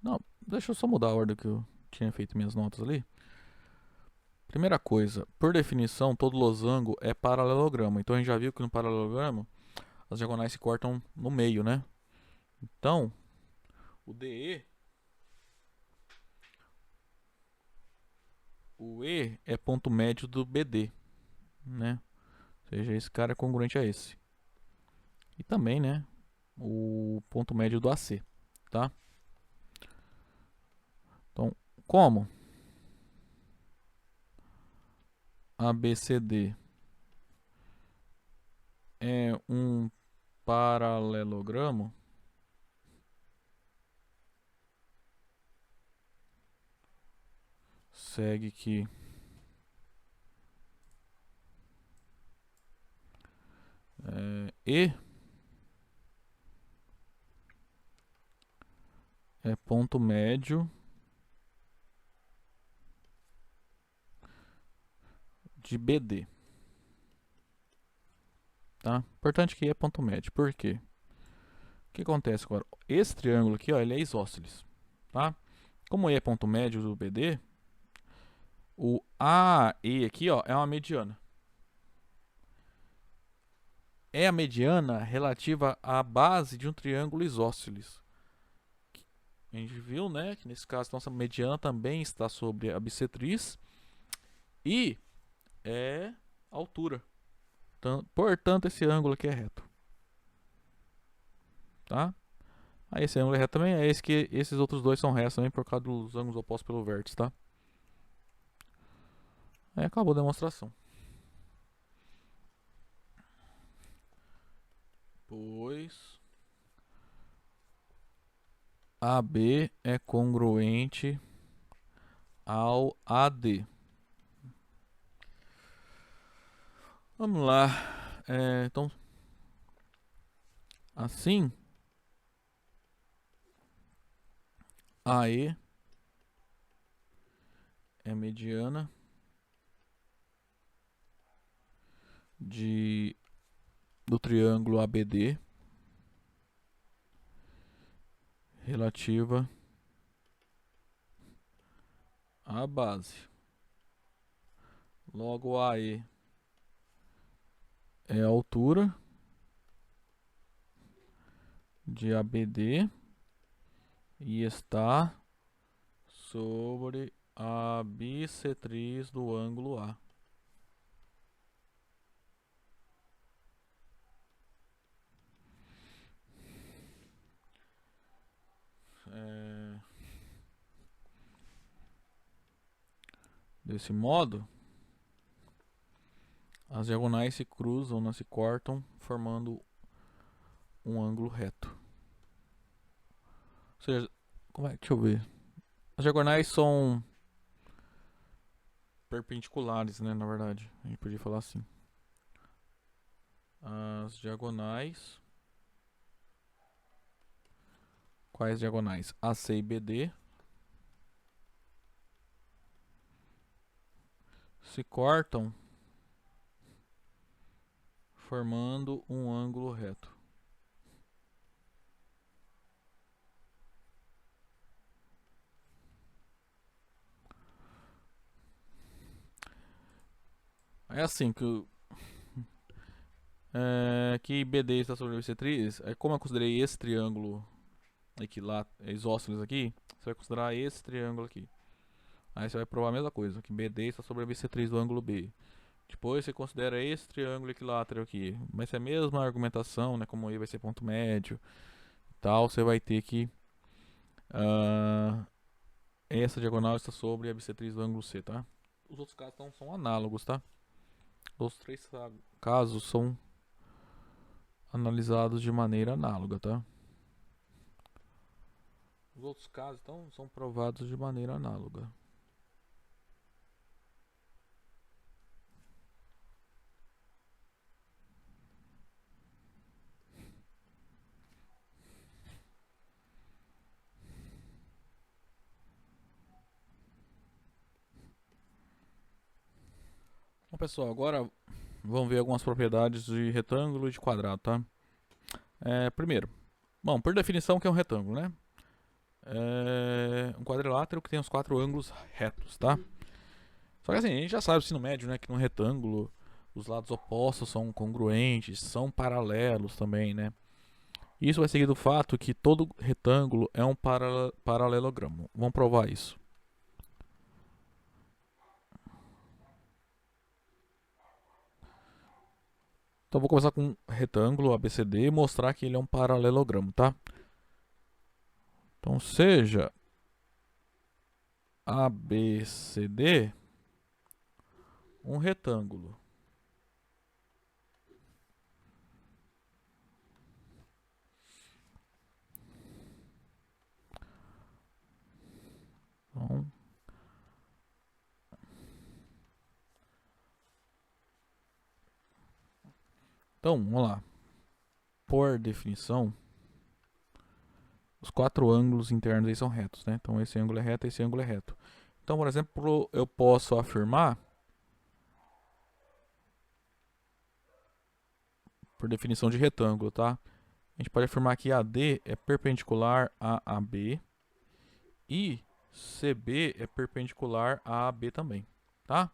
Não, deixa eu só mudar a ordem que eu tinha feito minhas notas ali. Primeira coisa, por definição, todo losango é paralelogramo. Então a gente já viu que no paralelogramo as diagonais se cortam no meio, né? Então, o DE, o E é ponto médio do BD, né? Ou seja, esse cara é congruente a esse. E também, né, o ponto médio do AC, tá? Então, como ABCD é um paralelogramo, segue que E é ponto médio de BD. tá? Importante que é ponto médio. Por quê? O que acontece agora? Esse triângulo aqui, ó, ele é isósceles, tá? Como E é ponto médio do BD, o AE aqui, ó, é uma mediana. É a mediana relativa à base de um triângulo isósceles. A gente viu, né, que nesse caso nossa mediana também está sobre a bissetriz e é altura. Portanto, esse ângulo aqui é reto. Tá? Aí esse ângulo é reto também, é esse que esses outros dois são retos também por causa dos ângulos opostos pelo vértice, tá? Aí acabou a demonstração. Pois AB é congruente ao AD. Vamos lá. Então, assim, AE é mediana do triângulo ABD relativa à base. Logo, AE é a altura de ABD e está sobre a bissetriz do ângulo A. Desse modo, as diagonais se cruzam, não se cortam, formando um ângulo reto. Ou seja, deixa eu ver. As diagonais são perpendiculares, né? Na verdade, a gente podia falar assim. As diagonais. Quais diagonais? AC e BD se cortam, formando um ângulo reto. É assim que BD está sobre a bissetriz. Como eu considerei esse triângulo isósceles aqui, você vai considerar esse triângulo aqui. Aí você vai provar a mesma coisa, que BD está sobre a bissetriz do ângulo B. Depois você considera esse triângulo equilátero aqui. Mas é a mesma argumentação, né? Como E vai ser ponto médio e tal, você vai ter que essa diagonal está sobre a bissetriz do ângulo C, tá? Os outros casos não são análogos, tá? Os três casos são analisados de maneira análoga, tá? Os outros casos, então, são provados de maneira análoga. Bom, pessoal, agora vamos ver algumas propriedades de retângulo e de quadrado, tá? Primeiro, bom, por definição, o que é um retângulo, né? É um quadrilátero que tem os quatro ângulos retos, tá? Só que assim, a gente já sabe, o ensino médio, né, que num retângulo os lados opostos são congruentes, são paralelos também, né? Isso vai seguir do fato que todo retângulo é um paralelogramo. Vamos provar isso. Então vou começar com um retângulo ABCD e mostrar que ele é um paralelogramo, tá? Então seja ABCD um retângulo. Então, vamos lá. Por definição, os quatro ângulos internos aí são retos, né? Então esse ângulo é reto, esse ângulo é reto. Então, por exemplo, eu posso afirmar por definição de retângulo, tá? A gente pode afirmar que AD é perpendicular a AB e CB é perpendicular a AB também, tá?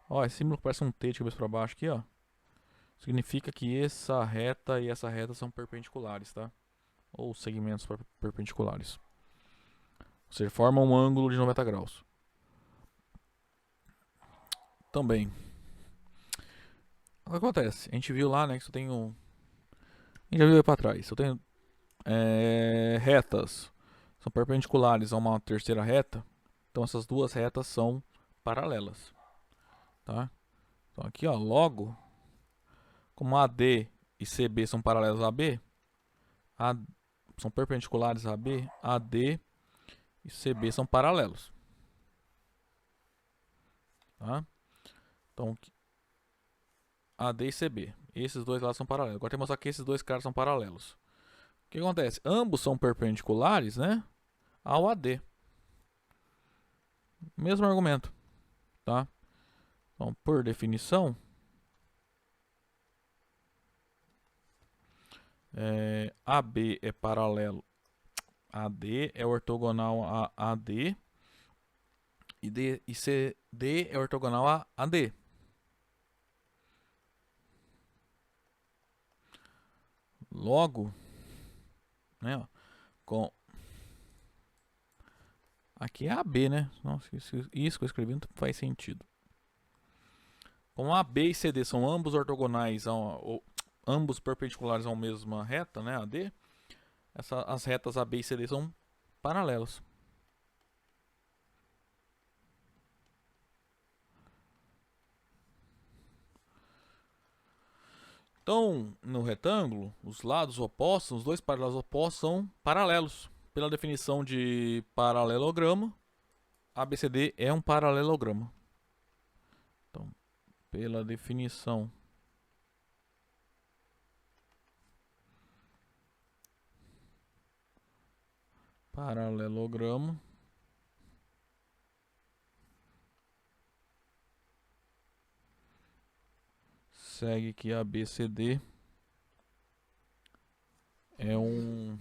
Ó, esse símbolo parece um T de cabeça para baixo aqui, ó. Significa que essa reta e essa reta são perpendiculares, tá? Ou segmentos perpendiculares. Ou seja, formam um ângulo de 90 graus. Também. O que acontece? A gente viu lá, né, que eu tenho... A gente já viu aí para trás. Eu tenho retas são perpendiculares a uma terceira reta. Então essas duas retas são paralelas, tá? Então aqui, ó, logo, como AD e CB são paralelos a AB, são perpendiculares a AB, AD e CB são paralelos, tá? Então AD e CB, esses dois lados são paralelos. Agora tem que mostrar que esses dois caras são paralelos. O que acontece? Ambos são perpendiculares, né, ao AD. Mesmo argumento, tá? Então, por definição, AB é paralelo, AD é ortogonal a AD e CD é ortogonal a AD. Logo, né, ó, aqui é AB, né? Nossa, isso que eu escrevi não faz sentido. Como AB e CD são ambos ortogonais, ambos perpendiculares a uma mesma reta, né, AD, as retas AB e CD são paralelas. Então, no retângulo, os lados opostos, os dois paralelos opostos são paralelos. Pela definição de paralelogramo, ABCD é um paralelogramo. Então, pela definição paralelogramo, segue que ABCD é um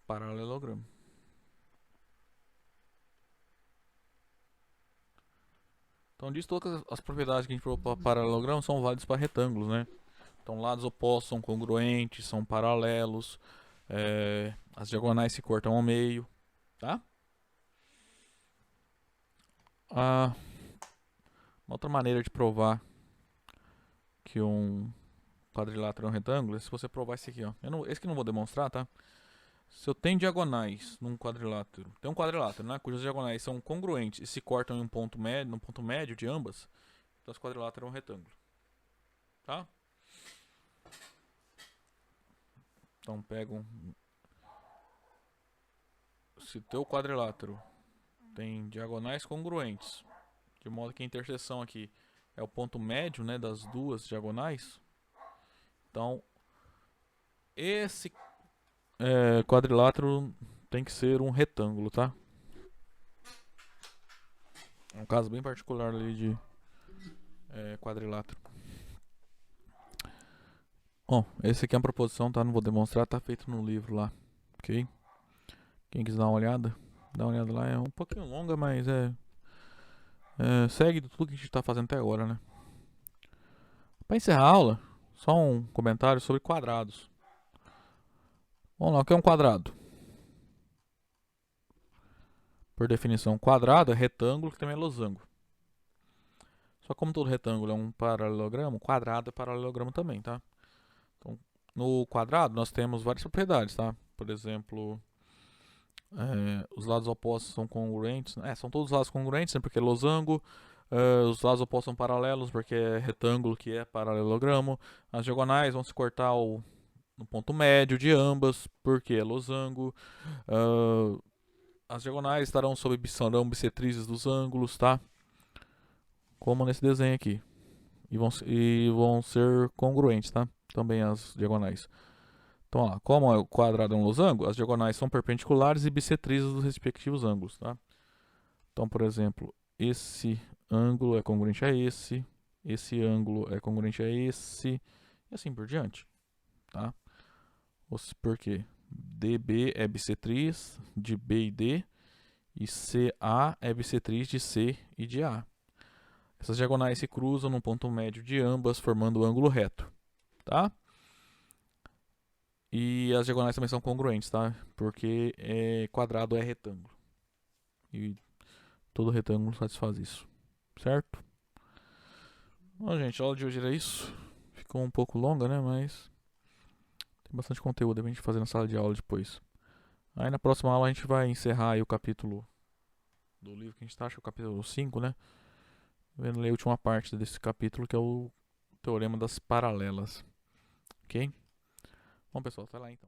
paralelogramo. Então, diz todas as propriedades que a gente falou para paralelogramo são válidas para retângulos, né? Então, lados opostos são congruentes, são paralelos, as diagonais se cortam ao meio, tá? Uma outra maneira de provar que um quadrilátero é um retângulo é se você provar esse aqui, ó. Esse que eu não vou demonstrar, tá? Se eu tenho diagonais num quadrilátero, tem um quadrilátero, né, cujas diagonais são congruentes e se cortam em um ponto médio, no ponto médio de ambas, então esse quadrilátero é um retângulo, tá? Então pego se teu quadrilátero tem diagonais congruentes, de modo que a interseção aqui é o ponto médio, né, das duas diagonais, então esse quadrilátero tem que ser um retângulo, tá? É um caso bem particular ali de quadrilátero. Bom, esse aqui é uma proposição, tá? Não vou demonstrar, tá feito no livro lá, ok? Quem quiser dar uma olhada, lá. É um pouquinho longa, mas segue tudo que a gente tá fazendo até agora, né? Para encerrar a aula, só um comentário sobre quadrados. Vamos lá, o que é um quadrado? Por definição, quadrado é retângulo que também é losango. Só como todo retângulo é um paralelogramo, quadrado é paralelogramo também, tá? Então, no quadrado nós temos várias propriedades, tá? Por exemplo, os lados opostos são congruentes. São todos os lados congruentes, né, porque é losango. Os lados opostos são paralelos, porque é retângulo que é paralelogramo. As diagonais vão se cortar no ponto médio de ambas, porque é losango. As diagonais serão bissetrizes dos ângulos, tá? Como nesse desenho aqui. E vão ser congruentes, tá? Também as diagonais. Então, ó, como o quadrado é um losango, as diagonais são perpendiculares e bissetrizes dos respectivos ângulos, tá? Então, por exemplo, esse ângulo é congruente a esse esse ângulo é congruente a esse, e assim por diante, tá? Por quê? DB é bissetriz de B e D, e CA é bissetriz de C e de A. Essas diagonais se cruzam no ponto médio de ambas, formando o ângulo reto, tá? E as diagonais também são congruentes, tá? Porque quadrado é retângulo. E todo retângulo satisfaz isso, certo? Bom, gente, a aula de hoje era isso. Ficou um pouco longa, né? Mas tem bastante conteúdo pra gente fazer na sala de aula depois. Aí na próxima aula a gente vai encerrar aí o capítulo do livro que a gente tá, acho que é o capítulo 5, né? Vendo ler a última parte desse capítulo, que é o Teorema das Paralelas. Ok? Bom, pessoal, até lá então.